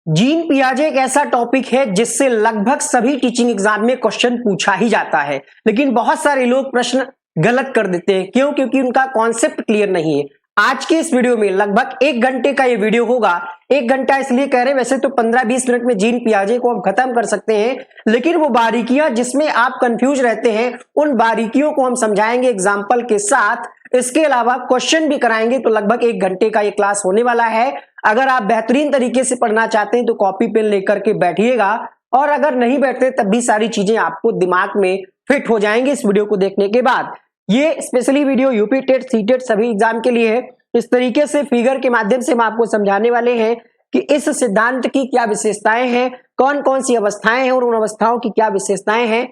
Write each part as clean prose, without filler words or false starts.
Gene पियाजे एक ऐसा topic है जिससे लगभग सभी टीचिंग एग्जाम में क्वेश्चन पूछा ही जाता है, लेकिन बहुत सारे लोग प्रश्न गलत कर देते हैं। क्यों? क्योंकि उनका कॉन्सेप्ट क्लियर नहीं है। आज के इस वीडियो में लगभग 1 घंटे का ये वीडियो होगा। 1 घंटा इसलिए कह रहे हैं, वैसे तो 15-20 मिनट में जीन पियाजे को हम खत्म कर सकते हैं, लेकिन वो बारीकियां जिसमें आप कंफ्यूज रहते हैं उन बारीकियों को हम समझाएंगे एग्जाम्पल के साथ। इसके अलावा क्वेश्चन भी कराएंगे, तो लगभग 1 घंटे का ये क्लास होने वाला है। अगर आप बेहतरीन तरीके से पढ़ना चाहते हैं तो कॉपी पेन लेकर के बैठिएगा, और अगर नहीं बैठते तब भी सारी चीजें आपको दिमाग में फिट हो जाएंगी इस वीडियो को देखने के बाद। ये specially video UP TET, CTET सभी एग्जाम के लिए है। इस तरीके से फिगर के माध्यम से हम आपको समझाने वाले हैं कि इस सिद्धांत की क्या विशेषताएं हैं, कौन कौन सी अवस्थाएं हैं और उन अवस्थाओं की क्या विशेषताएं हैं।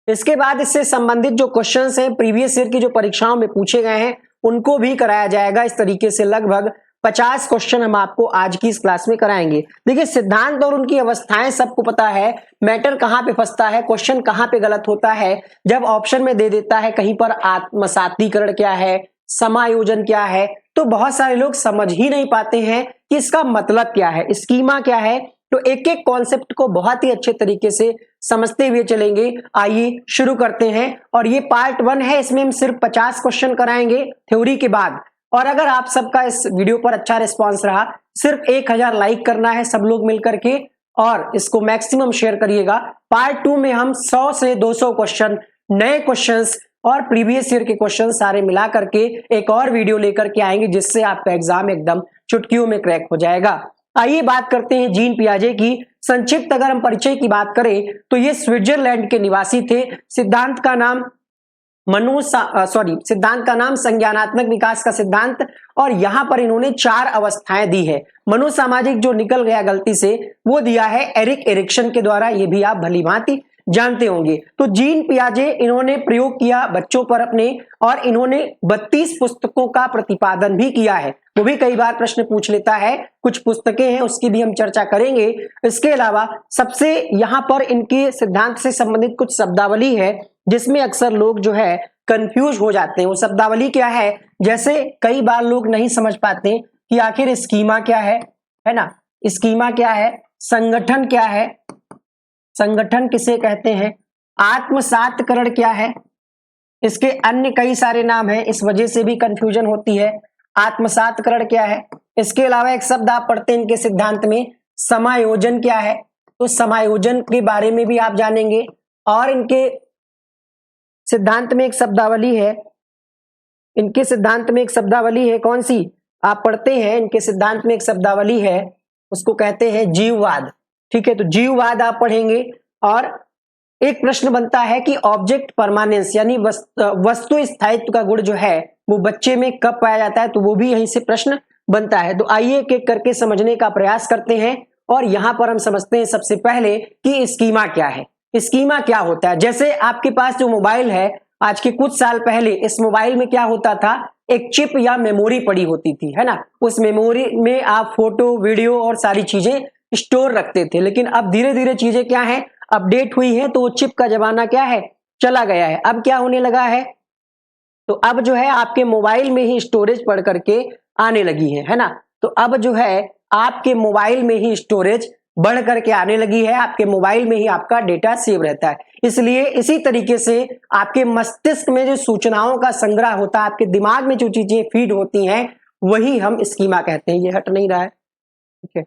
इसके बाद इससे संबंधित जो क्वेश्चंस हैं प्रीवियस ईयर की जो परीक्षाओं में पूछे गए हैं उनको भी कराया जाएगा। इस तरीके से लगभग 50 क्वेश्चन हम आपको आज की इस क्लास में कराएंगे। देखिए, सिद्धांत और उनकी अवस्थाएं सबको पता है, मैटर कहां पे फंसता है, क्वेश्चन कहां पे गलत होता है। जब ऑप्शन में दे देता है कहीं पर आत्मसातीकरण क्या है, समायोजन क्या है, तो बहुत सारे लोग समझ ही नहीं पाते हैं कि इसका मतलब क्या है, स्कीमा क्या है। तो एक एक कॉन्सेप्ट को बहुत ही अच्छे तरीके से समझते हुए चलेंगे। आइए शुरू करते हैं। और ये पार्ट 1 है, इसमें हम सिर्फ 50 क्वेश्चन कराएंगे थ्योरी के बाद। और अगर आप सबका इस वीडियो पर अच्छा रिस्पांस रहा, सिर्फ 1000 लाइक करना है सब लोग मिलकर के, और इसको मैक्सिमम शेयर करिएगा। पार्ट 2 में हम 100 से 200 क्वेश्चन, नए क्वेश्चंस और प्रीवियस ईयर के क्वेश्चन सारे मिला करके एक और वीडियो लेकर के आएंगे, जिससे आपका एग्जाम एकदम चुटकियों में क्रैक हो जाएगा। आइए बात करते हैं जीन पियाजे की। संक्षिप्त अगर हम परिचय की बात करें तो ये स्विट्जरलैंड के निवासी थे। सिद्धांत का नाम सिद्धांत का नाम संज्ञानात्मक विकास का सिद्धांत, और यहां पर इन्होंने 4 अवस्थाएं दी है। मनोसामाजिक जो निकल गया गलती से वो दिया है एरिक एरिक्सन के द्वारा, ये भी आप भली भांति जानते होंगे। तो जीन पियाजे इन्होंने प्रयोग किया बच्चों पर अपने, और इन्होंने 32 पुस्तकों का प्रतिपादन भी किया है। वो भी कई बार प्रश्न पूछ लेता है, कुछ पुस्तकें हैं उसकी भी हम चर्चा करेंगे। इसके अलावा सबसे यहां पर इनके सिद्धांत से संबंधित कुछ शब्दावली है जिसमें अक्सर लोग जो है कंफ्यूज हो जाते हैं। वो शब्दावली क्या है, जैसे कई बार लोग नहीं समझ पाते कि आखिर स्कीमा क्या है ना, स्कीमा क्या है, संगठन क्या है, संगठन किसे कहते हैं, आत्मसातकरण क्या है, इसके अन्य कई सारे नाम हैं, इस वजह से भी कंफ्यूजन होती है। आत्मसातकरण क्या है, इसके अलावा एक शब्द आप पढ़ते हैं इनके सिद्धांत में, समायोजन क्या है, तो समायोजन के बारे में भी आप जानेंगे। और इनके सिद्धांत में एक शब्दावली है, इनके सिद्धांत में एक शब्दावली है, कौन सी आप पढ़ते हैं, इनके सिद्धांत में एक शब्दावली है, उसको कहते हैं जीववाद। ठीक है, तो जीववाद आप पढ़ेंगे। और एक प्रश्न बनता है कि ऑब्जेक्ट परमानेंस यानी वस्तु स्थायित्व का गुण जो है वो बच्चे में कब पाया जाता है, तो वो भी यहीं से प्रश्न बनता है। तो आइए एक एक करके समझने का प्रयास करते हैं। और यहां पर हम समझते हैं सबसे पहले कि स्कीमा क्या है। स्कीमा क्या होता है, जैसे आपके पास जो मोबाइल है, आज के कुछ साल पहले इस मोबाइल में क्या होता था, एक चिप या मेमोरी पड़ी होती थी, है ना। उस मेमोरी में आप फोटो, वीडियो और सारी चीजें स्टोर रखते थे। लेकिन अब धीरे धीरे चीजें क्या है, अपडेट हुई है, तो वो चिप का जमाना क्या है, चला गया है। अब क्या होने लगा है, तो अब जो है आपके मोबाइल में ही स्टोरेज पढ़ करके आने लगी है ना। तो अब जो है आपके मोबाइल में ही स्टोरेज बढ़ करके आने लगी है, आपके मोबाइल में ही आपका डेटा सेव रहता है। इसलिए इसी तरीके से आपके मस्तिष्क में जो सूचनाओं का संग्रह होता है, आपके दिमाग में जो चीजें फीड होती हैं, वही हम स्कीमा कहते हैं। ये हट नहीं रहा है, ठीक है।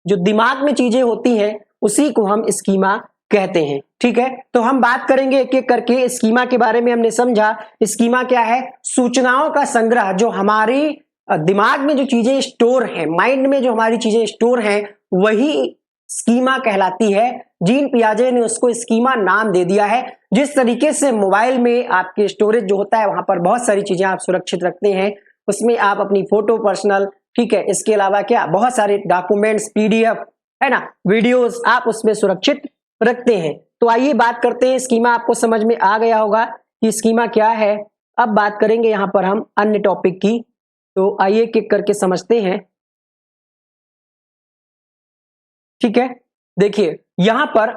जो दिमाग में चीजें होती हैं उसी को हम स्कीमा कहते हैं, ठीक है। तो हम बात करेंगे एक एक करके। स्कीमा के बारे में हमने समझा, स्कीमा क्या है, सूचनाओं का संग्रह, जो हमारी दिमाग में जो चीजें स्टोर हैं, माइंड में जो हमारी चीजें स्टोर हैं, वही स्कीमा कहलाती है। जीन पियाजे ने उसको स्कीमा नाम दे दिया है। जिस तरीके से मोबाइल में आपके स्टोरेज जो होता है वहां पर बहुत सारी चीजें आप सुरक्षित रखते हैं, उसमें आप अपनी फोटो पर्सनल, ठीक है, इसके अलावा क्या बहुत सारे डॉक्यूमेंट्स, पीडीएफ, है ना, वीडियोस आप उसमें सुरक्षित रखते हैं। तो आइए बात करते हैं, स्कीमा आपको समझ में आ गया होगा कि स्कीमा क्या है। अब बात करेंगे यहां पर हम अन्य टॉपिक की। तो आइए एक एक करके समझते हैं, ठीक है। देखिए यहां पर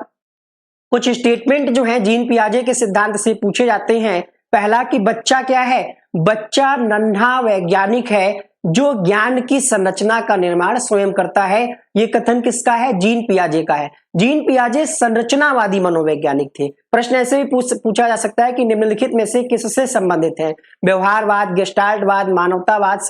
कुछ स्टेटमेंट जो है जीन पियाजे के सिद्धांत से पूछे जाते हैं। पहला कि बच्चा क्या है, बच्चा नन्हा वैज्ञानिक है, जो ज्ञान की संरचना का निर्माण स्वयं करता है। ये कथन किसका है? जीन पियाजे का है। जीन पियाजे संरचनावादी मनोवैज्ञानिक थे। प्रश्न ऐसे भी पूछा जा सकता है कि निम्नलिखित में से किससे संबंधित है? व्यवहारवाद, गेस्टाल्टवाद, मानवतावाद,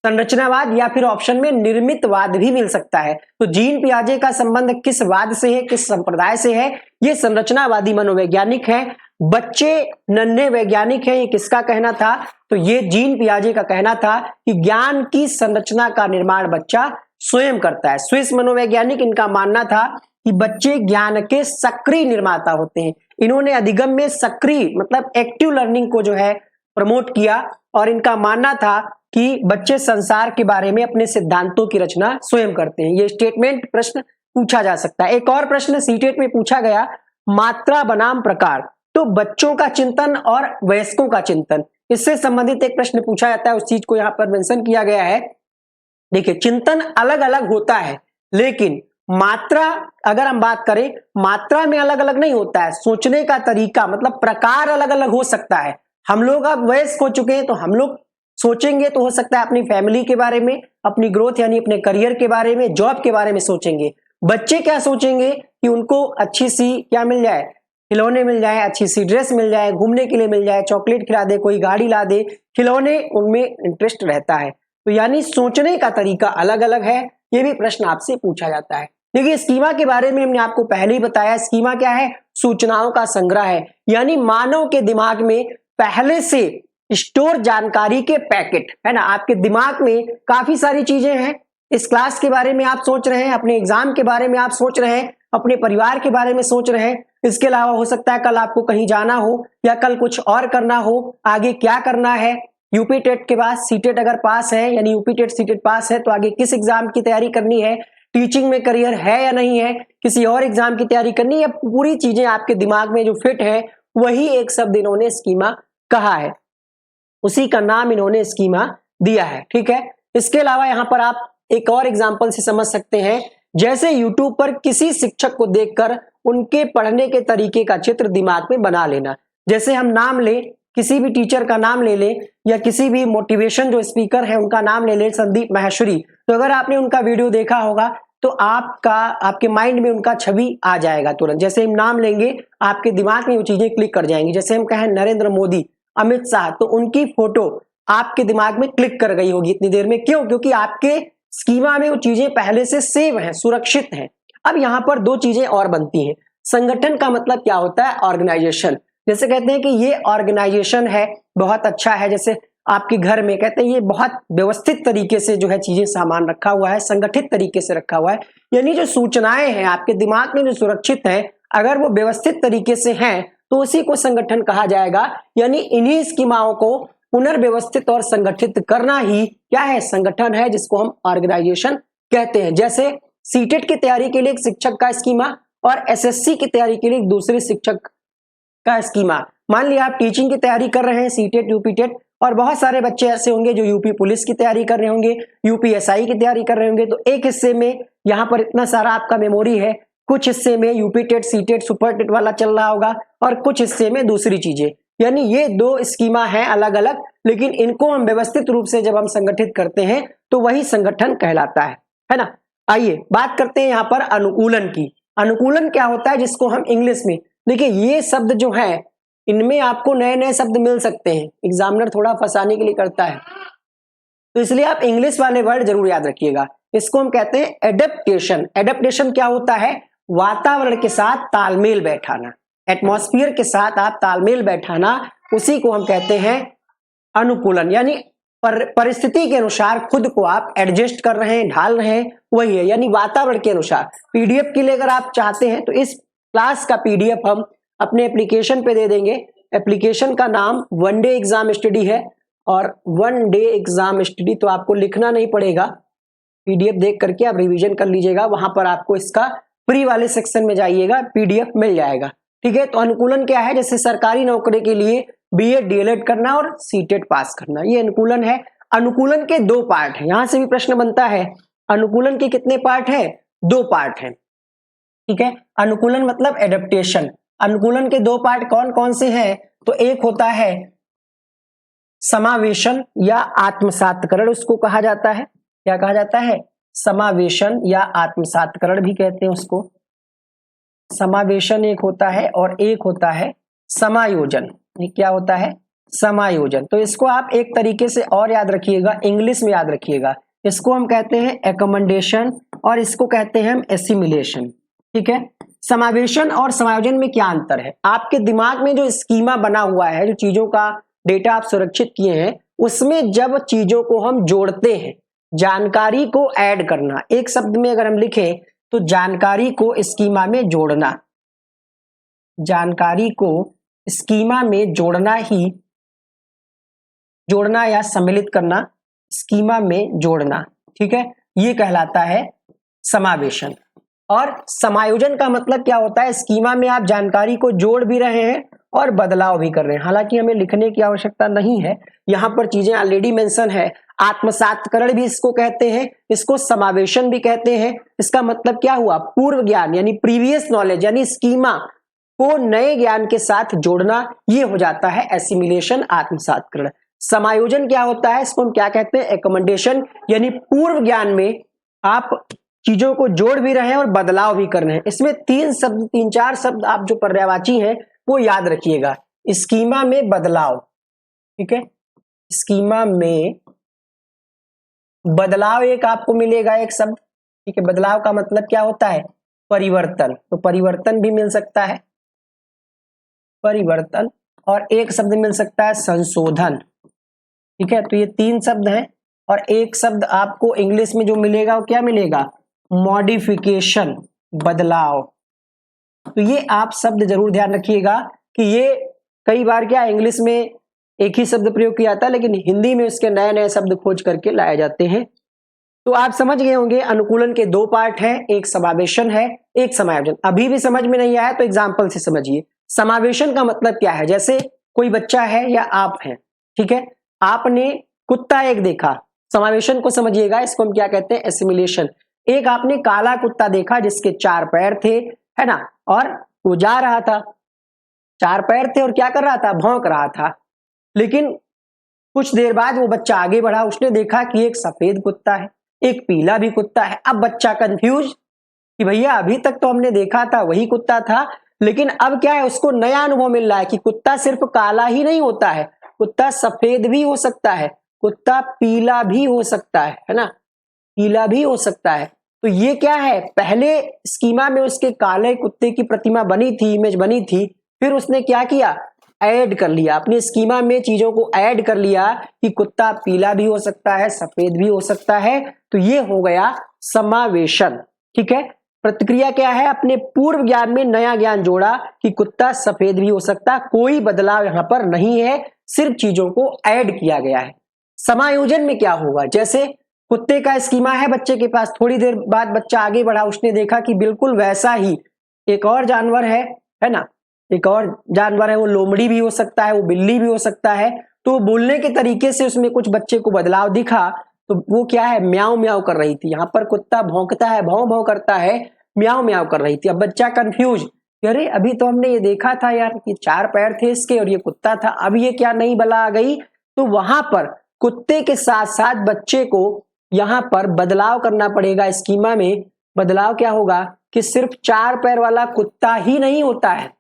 संरचनावाद या फिर ऑप्शन में निर्मितवाद भी मिल सकता है। तो जीन पियाजे का संबंध किस वाद से है, किस संप्रदाय से है? ये संरचनावादी मनोवैज्ञानिक है। बच्चे नन्हे वैज्ञानिक हैं, ये किसका कहना था? तो ये जीन पियाजे का कहना था कि ज्ञान की संरचना का निर्माण बच्चा स्वयं करता है। स्विस मनोवैज्ञानिक, इनका मानना था कि बच्चे ज्ञान के सक्रिय निर्माता होते हैं। इन्होंने अधिगम में सक्रिय मतलब एक्टिव लर्निंग को जो है प्रमोट किया और इनका मानना था कि बच्चे संसार के बारे में अपने सिद्धांतों की रचना स्वयं करते हैं। ये स्टेटमेंट प्रश्न पूछा जा सकता है। एक और प्रश्न सीटेट में पूछा गया, मात्रा बनाम प्रकार। तो बच्चों का चिंतन और वयस्कों का चिंतन, इससे संबंधित एक प्रश्न पूछा जाता है, उस चीज को यहां पर मेंशन किया गया है। देखिए, चिंतन अलग अलग होता है, लेकिन मात्रा अगर हम बात करें, मात्रा में अलग अलग नहीं होता है। सोचने का तरीका मतलब प्रकार अलग अलग हो सकता है। हम लोग अब वयस्क हो चुके हैं, तो हम लोग सोचेंगे तो हो सकता है अपनी फैमिली के बारे में, अपनी ग्रोथ यानी अपने करियर के बारे में, जॉब के बारे में सोचेंगे। बच्चे क्या सोचेंगे कि उनको अच्छी सी क्या मिल जाए, खिलौने मिल जाए, अच्छी सी ड्रेस मिल जाए, घूमने के लिए मिल जाए, चॉकलेट खिला दे, कोई गाड़ी ला दे, खिलौने, उनमें इंटरेस्ट रहता है। तो यानी सोचने का तरीका अलग अलग है। ये भी प्रश्न आपसे पूछा जाता है। देखिए, स्कीमा के बारे में हमने आपको पहले ही बताया। स्कीमा क्या है? सूचनाओं का संग्रह है, यानी मानव के दिमाग में पहले से स्टोर जानकारी के पैकेट है ना। आपके दिमाग में काफी सारी चीजें हैं। इस क्लास के बारे में आप सोच रहे हैं, अपने एग्जाम के बारे में आप सोच रहे हैं, अपने परिवार के बारे में सोच रहे हैं। इसके अलावा हो सकता है कल आपको कहीं जाना हो या कल कुछ और करना हो, आगे क्या करना है। यूपी टेट के बाद सीटेट अगर पास है, यानी यूपी टेट सीटेट पास है, तो आगे किस एग्जाम की तैयारी करनी है, टीचिंग में करियर है या नहीं है, किसी और एग्जाम की तैयारी करनी है, पूरी चीजें आपके दिमाग में जो फिट है, वही एक शब्द इन्होंने स्कीमा कहा है, उसी का नाम इन्होंने स्कीमा दिया है। ठीक है। इसके अलावा यहां पर आप एक और एग्जाम्पल से समझ सकते हैं, जैसे यूट्यूब पर किसी शिक्षक को देखकर उनके पढ़ने के तरीके का चित्र दिमाग में बना लेना। जैसे हम नाम ले, किसी भी टीचर का नाम ले लें या किसी भी मोटिवेशन जो स्पीकर है उनका नाम ले लें, संदीप माहेश्वरी, तो अगर आपने उनका वीडियो देखा होगा तो आपके माइंड में उनका छवि आ जाएगा तुरंत। जैसे हम नाम लेंगे, आपके दिमाग में वो चीजें क्लिक कर जाएंगी। जैसे हम कहें नरेंद्र मोदी, अमित शाह, तो उनकी फोटो आपके दिमाग में क्लिक कर गई होगी इतनी देर में। क्यों? क्योंकि आपके स्कीमा में वो चीजें पहले से सेव हैं, सुरक्षित हैं। अब यहां पर दो चीजें और बनती हैं। संगठन का मतलब क्या होता है? ऑर्गेनाइजेशन। जैसे कहते हैं कि ये ऑर्गेनाइजेशन है, बहुत अच्छा है। जैसे आपके घर में कहते हैं ये बहुत व्यवस्थित तरीके से जो है चीजें सामान रखा हुआ है, संगठित तरीके से रखा हुआ है। यानी जो सूचनाएं हैं आपके दिमाग में जो सुरक्षित हैं, अगर वो व्यवस्थित तरीके से हैं तो उसी को संगठन कहा जाएगा। यानी इन्हीं स्कीमाओं को पुनर्व्यवस्थित और संगठित करना ही क्या है? संगठन है, जिसको हम ऑर्गेनाइजेशन कहते हैं। जैसे सीटेट की तैयारी के लिए एक शिक्षक का स्कीमा और एसएससी की तैयारी के लिए एक दूसरे शिक्षक का स्कीमा। मान लिया आप टीचिंग की तैयारी कर रहे हैं, सीटेट, यूपी टेट, और बहुत सारे बच्चे ऐसे होंगे जो यूपी पुलिस की तैयारी कर रहे होंगे, यूपीएसआई की तैयारी कर रहे होंगे। तो एक हिस्से में यहाँ पर इतना सारा आपका मेमोरी है, कुछ हिस्से में UP TET, CTET, super TET वाला चल रहा होगा और कुछ हिस्से में दूसरी चीजें। यानी ये दो स्कीमा हैं अलग अलग, लेकिन इनको हम व्यवस्थित रूप से जब हम संगठित करते हैं तो वही संगठन कहलाता है ना। आइए बात करते हैं यहाँ पर अनुकूलन की। अनुकूलन क्या होता है, जिसको हम इंग्लिश में, देखिए ये शब्द जो है इनमें आपको नए नए शब्द मिल सकते हैं, एग्जामिनर थोड़ा फंसाने के लिए करता है, तो इसलिए आप इंग्लिश वाले वर्ड जरूर याद रखिएगा। इसको हम कहते हैं एडेप्टेशन। एडेप्टेशन क्या होता है? वातावरण के साथ तालमेल बैठाना, एटमॉस्फेयर के साथ आप तालमेल बैठाना, उसी को हम कहते हैं अनुकूलन। यानी परिस्थिति के अनुसार खुद को आप एडजस्ट कर रहे हैं, ढाल रहे हैं, वही है, यानी वातावरण के अनुसार। पीडीएफ के लिए अगर आप चाहते हैं तो इस क्लास का पीडीएफ हम अपने एप्लीकेशन पे दे देंगे। एप्लीकेशन का नाम वन डे एग्जाम स्टडी है, और वन डे एग्जाम स्टडी तो आपको लिखना नहीं पड़ेगा, पीडीएफ देख करके आप रिवीजन कर लीजिएगा। वहां पर आपको इसका फ्री वाले सेक्शन में जाइएगा, पीडीएफ मिल जाएगा। ठीक है। तो अनुकूलन क्या है? जैसे सरकारी नौकरी के लिए बीएड डीएलएड करना और सीटेट पास करना, ये अनुकूलन है। अनुकूलन के दो पार्ट हैं, यहां से भी प्रश्न बनता है। अनुकूलन के कितने पार्ट है? दो पार्ट हैं। ठीक है। अनुकूलन मतलब एडेप्टेशन। अनुकूलन के दो पार्ट कौन कौन से हैं? तो एक होता है समावेशन या आत्मसातकरण उसको कहा जाता है। क्या कहा जाता है? समावेशन या आत्मसातकरण भी कहते हैं उसको। समावेशन एक होता है और एक होता है समायोजन। ये क्या होता है? समायोजन। तो इसको आप एक तरीके से और याद रखिएगा, इंग्लिश में याद रखिएगा। इसको हम कहते हैं एकमेंडेशन और इसको कहते हैं हम एसिमिलेशन। ठीक है। समावेशन और समायोजन में क्या अंतर है? आपके दिमाग में जो स्कीमा बना हुआ है, जो चीजों का डेटा आप सुरक्षित किए हैं, उसमें जब चीजों को हम जोड़ते हैं, जानकारी को ऐड करना, एक शब्द में अगर हम लिखें तो जानकारी को स्कीमा में जोड़ना, जानकारी को स्कीमा में जोड़ना ही, जोड़ना या सम्मिलित करना, स्कीमा में जोड़ना, ठीक है, ये कहलाता है समावेशन। और समायोजन का मतलब क्या होता है? स्कीमा में आप जानकारी को जोड़ भी रहे हैं और बदलाव भी कर रहे हैं। हालांकि हमें लिखने की आवश्यकता नहीं है, यहां पर चीजें ऑलरेडी मेंशन है। आत्मसातकरण भी इसको कहते हैं, इसको समावेशन भी कहते हैं। इसका मतलब क्या हुआ? पूर्व ज्ञान यानी प्रीवियस नॉलेज, यानी स्कीमा को नए ज्ञान के साथ जोड़ना, ये हो जाता है एसिमिलेशन, आत्मसातकरण। समायोजन क्या होता है? इसको हम क्या कहते हैं? एकमेंडेशन, यानी पूर्व ज्ञान में आप चीजों को जोड़ भी रहे हैं और बदलाव भी कर रहे हैं। इसमें तीन चार शब्द आप जो पर्यायवाची हैं वो याद रखिएगा। स्कीमा में बदलाव, ठीक है, स्कीमा में बदलाव एक आपको मिलेगा, एक शब्द, ठीक है। बदलाव का मतलब क्या होता है? परिवर्तन, तो परिवर्तन भी मिल सकता है, परिवर्तन। और एक शब्द मिल सकता है संशोधन, ठीक है। तो ये तीन शब्द हैं और एक शब्द आपको इंग्लिश में जो मिलेगा वो क्या मिलेगा? मॉडिफिकेशन, बदलाव। तो ये आप शब्द जरूर ध्यान रखिएगा कि ये कई बार क्या इंग्लिश में एक ही शब्द प्रयोग किया जाता है, लेकिन हिंदी में उसके नए नए शब्द खोज करके लाए जाते हैं। तो आप समझ गए होंगे अनुकूलन के दो पार्ट हैं, एक समावेशन है, एक समायोजन। अभी भी समझ में नहीं आया तो एग्जाम्पल से समझिए। समावेशन का मतलब क्या है? जैसे कोई बच्चा है या आप हैं, ठीक है, आपने कुत्ता एक देखा, समावेशन को समझिएगा, इसको हम क्या कहते हैं? एसिमिलेशन। एक आपने काला कुत्ता देखा जिसके 4 पैर थे, है ना, और वो जा रहा था, 4 पैर थे और क्या कर रहा था? भौंक रहा था। लेकिन कुछ देर बाद वो बच्चा आगे बढ़ा, उसने देखा कि एक सफेद कुत्ता है, एक पीला भी कुत्ता है। अब बच्चा कंफ्यूज कि भैया अभी तक तो हमने देखा था वही कुत्ता था, लेकिन अब क्या है? उसको नया अनुभव मिल रहा है कि कुत्ता सिर्फ काला ही नहीं होता है, कुत्ता सफेद भी हो सकता है, कुत्ता पीला भी हो सकता है ना, पीला भी हो सकता है। तो ये क्या है? पहले स्कीमा में उसके काले कुत्ते की प्रतिमा बनी थी, इमेज बनी थी, फिर उसने क्या किया? ऐड कर लिया, अपने स्कीमा में चीजों को ऐड कर लिया कि कुत्ता पीला भी हो सकता है, सफेद भी हो सकता है। तो ये हो गया समावेशन, ठीक है। प्रतिक्रिया क्या है? अपने पूर्व ज्ञान में नया ज्ञान जोड़ा कि कुत्ता सफेद भी हो सकता, कोई बदलाव यहां पर नहीं है, सिर्फ चीजों को ऐड किया गया है। समायोजन में क्या होगा? जैसे कुत्ते का स्कीमा है बच्चे के पास, थोड़ी देर बाद बच्चा आगे बढ़ा, उसने देखा कि बिल्कुल वैसा ही एक और जानवर है ना, एक और जानवर है, वो लोमड़ी भी हो सकता है, वो बिल्ली भी हो सकता है। तो बोलने के तरीके से उसमें कुछ बच्चे को बदलाव दिखा, तो वो क्या है? म्याऊ म्याऊ कर रही थी। यहाँ पर कुत्ता भौंकता है, भौं भौं करता है, म्याऊ म्याऊ कर रही थी। अब बच्चा कंफ्यूज, अरे अभी तो हमने ये देखा था यार कि 4 पैर थे इसके और ये कुत्ता था, अब ये क्या नई बला आ गई? तो वहां पर कुत्ते के साथ साथ बच्चे को यहां पर बदलाव करना पड़ेगा। स्कीमा में बदलाव क्या होगा कि सिर्फ 4 पैर वाला कुत्ता ही नहीं होता है,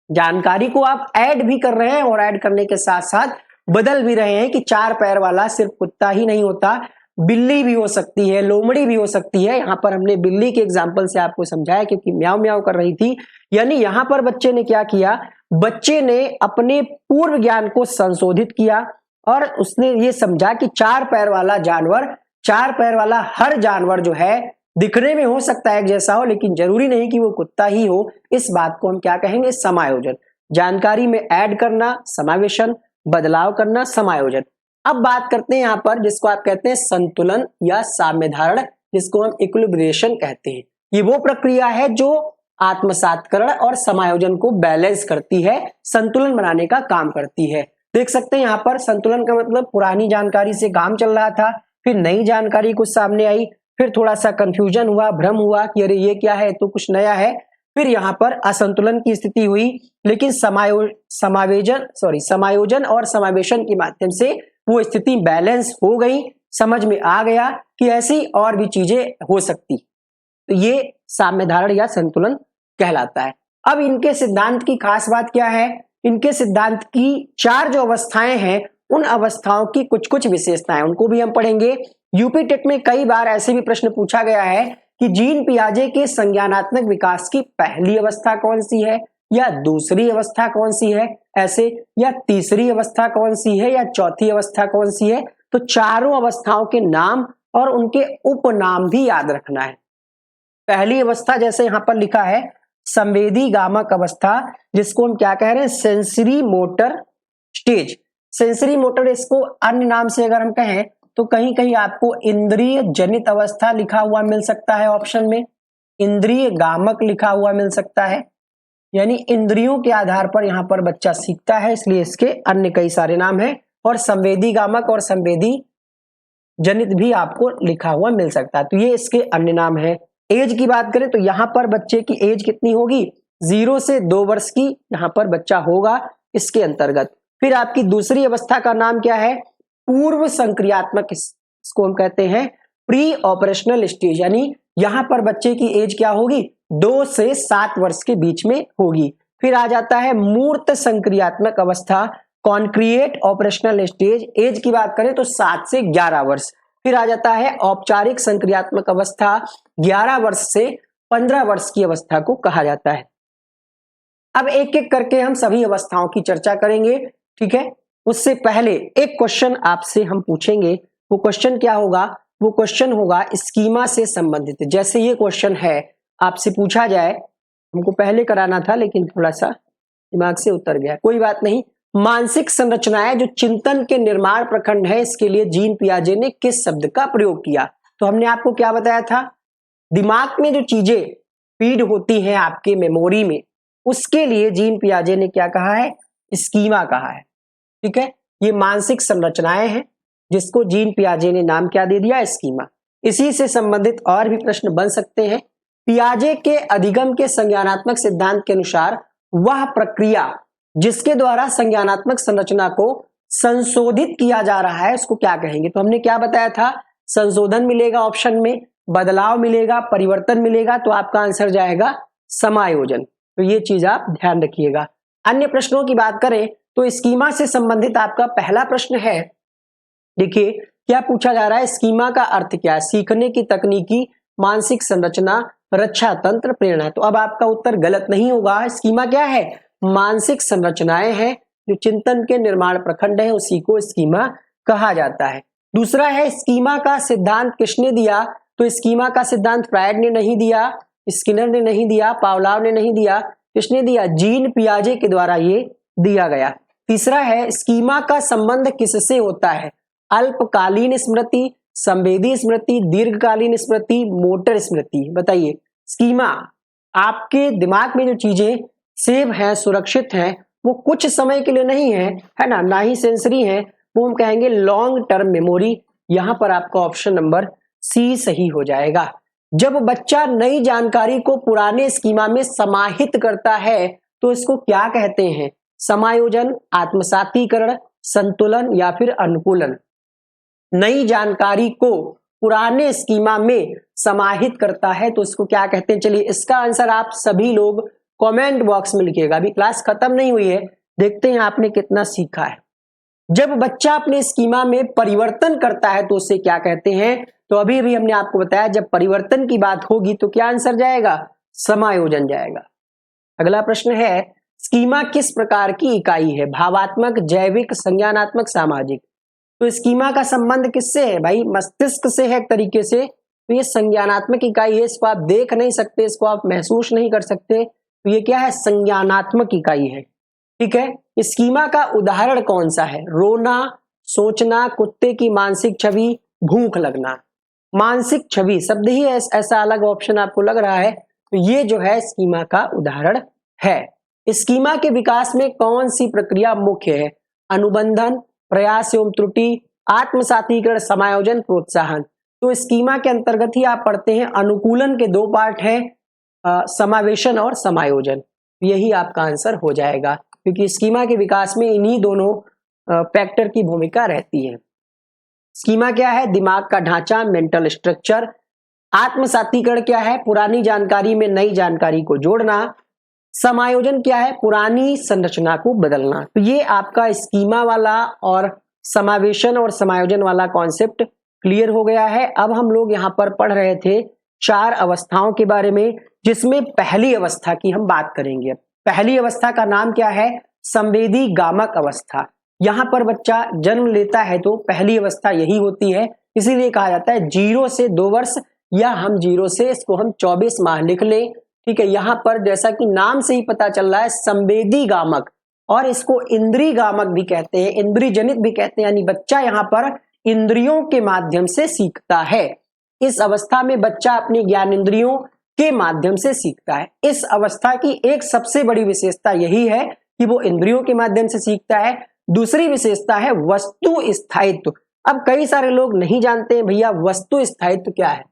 जानकारी को आप ऐड भी कर रहे हैं और ऐड करने के साथ साथ बदल भी रहे हैं कि 4 पैर वाला सिर्फ कुत्ता ही नहीं होता, बिल्ली भी हो सकती है, लोमड़ी भी हो सकती है। यहां पर हमने बिल्ली के एग्जांपल से आपको समझाया क्योंकि म्याऊ म्याऊ कर रही थी। यानी यहां पर बच्चे ने क्या किया? बच्चे ने अपने पूर्व ज्ञान को संशोधित किया और उसने ये समझा कि 4 पैर वाला जानवर, 4 पैर वाला हर जानवर जो है दिखने में हो सकता है एक जैसा हो, लेकिन जरूरी नहीं कि वो कुत्ता ही हो। इस बात को हम क्या कहेंगे? समायोजन। जानकारी में ऐड करना समावेशन, बदलाव करना समायोजन। अब बात करते हैं यहाँ पर जिसको आप कहते हैं संतुलन या साम्य धारण, जिसको हम इक्विलिब्रेशन कहते हैं। ये वो प्रक्रिया है जो आत्मसातकरण और समायोजन को बैलेंस करती है, संतुलन बनाने का काम करती है। देख सकते हैं यहाँ पर संतुलन का मतलब पुरानी जानकारी से काम चल रहा था, फिर नई जानकारी कुछ सामने आई, फिर थोड़ा सा कंफ्यूजन हुआ, भ्रम हुआ कि अरे ये क्या है, तो कुछ नया है, फिर यहाँ पर असंतुलन की स्थिति हुई, लेकिन समायोजन और समावेशन के माध्यम से वो स्थिति बैलेंस हो गई। समझ में आ गया कि ऐसी और भी चीजें हो सकती, तो ये साम्य धारण या संतुलन कहलाता है। अब इनके सिद्धांत की खास बात क्या है? इनके सिद्धांत की 4 जो अवस्थाएं हैं, उन अवस्थाओं की कुछ कुछ विशेषताएं, उनको भी हम पढ़ेंगे। यूपी टेट में कई बार ऐसे भी प्रश्न पूछा गया है कि जीन पियाजे के संज्ञानात्मक विकास की पहली अवस्था कौन सी है, या दूसरी अवस्था कौन सी है, ऐसे, या तीसरी अवस्था कौन सी है, या चौथी अवस्था कौन सी है। तो चारों अवस्थाओं के नाम और उनके उपनाम भी याद रखना है। पहली अवस्था जैसे यहां पर लिखा है संवेदी गामक अवस्था, जिसको हम क्या कह रहे हैं? Sensory motor stage. Sensory motor, इसको अन्य नाम से अगर हम कहें तो कहीं कहीं आपको इंद्रिय जनित अवस्था लिखा हुआ मिल सकता है ऑप्शन में, इंद्रिय गामक लिखा हुआ मिल सकता है, यानी इंद्रियों के आधार पर यहां पर बच्चा सीखता है, इसलिए इसके अन्य कई सारे नाम हैं। और संवेदी गामक और संवेदी जनित भी आपको लिखा हुआ मिल सकता है, तो ये इसके अन्य नाम है। एज की बात करें तो यहां पर बच्चे की एज कितनी होगी? 0 से 2 वर्ष की यहां पर बच्चा होगा इसके अंतर्गत। फिर आपकी दूसरी अवस्था का नाम क्या है? पूर्व संक्रियात्मक, इसको हम कहते हैं प्री ऑपरेशनल स्टेज, यानी यहां पर बच्चे की एज क्या होगी? 2 से 7 वर्ष के बीच में होगी। फिर आ जाता है मूर्त संक्रियात्मक अवस्था, कॉन्क्रिएट ऑपरेशनल स्टेज, एज की बात करें तो 7 से 11 वर्ष। फिर आ जाता है औपचारिक संक्रियात्मक अवस्था, 11 वर्ष से 15 वर्ष की अवस्था को कहा जाता है। अब एक एक करके हम सभी अवस्थाओं की चर्चा करेंगे, ठीक है। उससे पहले एक क्वेश्चन आपसे हम पूछेंगे। वो क्वेश्चन क्या होगा? वो क्वेश्चन होगा स्कीमा से संबंधित। जैसे ये क्वेश्चन है, आपसे पूछा जाए, हमको पहले कराना था लेकिन थोड़ा सा दिमाग से उतर गया, कोई बात नहीं। मानसिक संरचनाएं जो चिंतन के निर्माण प्रखंड है, इसके लिए जीन पियाजे ने किस शब्द का प्रयोग किया? तो हमने आपको क्या बताया था? दिमाग में जो चीजें फीड होती हैं आपके मेमोरी में, उसके लिए जीन पियाजे ने क्या कहा है? स्कीमा कहा है, ठीक है। ये मानसिक संरचनाएं हैं जिसको जीन पियाजे ने नाम क्या दे दिया? स्कीमा। इसी से संबंधित और भी प्रश्न बन सकते हैं। पियाजे के अधिगम के संज्ञानात्मक सिद्धांत के अनुसार वह प्रक्रिया जिसके द्वारा संज्ञानात्मक संरचना को संशोधित किया जा रहा है, उसको क्या कहेंगे? तो हमने क्या बताया था? संशोधन मिलेगा ऑप्शन में, बदलाव मिलेगा, परिवर्तन मिलेगा, तो आपका आंसर जाएगा समायोजन। तो ये चीज आप ध्यान रखिएगा। अन्य प्रश्नों की बात करें तो स्कीमा से संबंधित आपका पहला प्रश्न है, देखिए क्या पूछा जा रहा है? स्कीमा का अर्थ क्या है? सीखने की तकनीकी, मानसिक संरचना, रक्षा तंत्र, प्रेरणा। तो अब आपका उत्तर गलत नहीं होगा। स्कीमा क्या है? मानसिक संरचनाएं हैं जो चिंतन के निर्माण प्रखंड है, उसी को स्कीमा कहा जाता है। दूसरा है स्कीमा का सिद्धांत किसने दिया? तो स्कीमा का सिद्धांत फ्रायड ने नहीं दिया, स्किनर ने नहीं दिया, पावलाव ने नहीं दिया, किसने दिया? जीन पियाजे के द्वारा ये दिया गया। तीसरा है स्कीमा का संबंध किससे होता है? अल्पकालीन स्मृति, संवेदी स्मृति, दीर्घकालीन स्मृति, मोटर स्मृति। बताइए, स्कीमा आपके दिमाग में जो चीजें सेव है, सुरक्षित हैं, वो कुछ समय के लिए नहीं है ना, ना ही सेंसरी है, वो हम कहेंगे लॉन्ग टर्म मेमोरी। यहां पर आपका ऑप्शन नंबर सी सही हो जाएगा। जब बच्चा नई जानकारी को पुराने स्कीमा में समाहित करता है तो इसको क्या कहते हैं? समायोजन, आत्मसातीकरण, संतुलन या फिर अनुकूलन। नई जानकारी को पुराने स्कीमा में समाहित करता है तो इसको क्या कहते हैं? चलिए इसका आंसर आप सभी लोग कमेंट बॉक्स में लिखिएगा। अभी क्लास खत्म नहीं हुई है, देखते हैं आपने कितना सीखा है। जब बच्चा अपने स्कीमा में परिवर्तन करता है तो उसे क्या कहते हैं? तो अभी अभी हमने आपको बताया जब परिवर्तन की बात होगी तो क्या आंसर जाएगा? समायोजन जाएगा। अगला प्रश्न है स्कीमा किस प्रकार की इकाई है? भावात्मक, जैविक, संज्ञानात्मक, सामाजिक। तो स्कीमा का संबंध किससे है भाई? मस्तिष्क से है एक तरीके से। तो ये संज्ञानात्मक इकाई है, इसको आप देख नहीं सकते, इसको आप महसूस नहीं कर सकते, तो ये क्या है? संज्ञानात्मक इकाई है, ठीक है। स्कीमा का उदाहरण कौन सा है? रोना, सोचना, कुत्ते की मानसिक छवि, भूख लगना। मानसिक छवि शब्द ही ऐसा अलग ऑप्शन आपको लग रहा है, तो ये जो है स्कीमा का उदाहरण है। स्कीमा के विकास में कौन सी प्रक्रिया मुख्य है? अनुबंधन, प्रयास एवं त्रुटि, आत्मसातीकरण, समायोजन, प्रोत्साहन। तो स्कीमा के अंतर्गत ही आप पढ़ते हैं अनुकूलन के 2 पार्ट हैं, समावेशन और समायोजन, यही आपका आंसर हो जाएगा, क्योंकि स्कीमा के विकास में इन्हीं दोनों फैक्टर की भूमिका रहती है। स्कीमा क्या है? दिमाग का ढांचा, मेंटल स्ट्रक्चर। आत्मसातीकरण क्या है? पुरानी जानकारी में नई जानकारी को जोड़ना। समायोजन क्या है? पुरानी संरचना को बदलना। तो ये आपका स्कीमा वाला और समावेशन और समायोजन वाला कॉन्सेप्ट क्लियर हो गया है। अब हम लोग यहाँ पर पढ़ रहे थे 4 अवस्थाओं के बारे में, जिसमें पहली अवस्था की हम बात करेंगे। पहली अवस्था का नाम क्या है? संवेदी गामक अवस्था। यहाँ पर बच्चा जन्म लेता है तो पहली अवस्था यही होती है, इसीलिए कहा जाता है 0 से 2 वर्ष, या हम 0 से इसको हम 24 माह लिख लें। ठीक है, यहाँ पर जैसा कि नाम से ही पता चल रहा है संवेदी गामक, और इसको इंद्रिय गामक भी कहते हैं, इंद्रिय जनित भी कहते हैं, यानी बच्चा यहाँ पर इंद्रियों के माध्यम से सीखता है। इस अवस्था में बच्चा अपनी ज्ञान इंद्रियों के माध्यम से सीखता है। इस अवस्था की एक सबसे बड़ी विशेषता यही है कि वो इंद्रियों के माध्यम से सीखता है। दूसरी विशेषता है वस्तु स्थायित्व। अब कई सारे लोग नहीं जानते हैं भैया वस्तु स्थायित्व क्या है।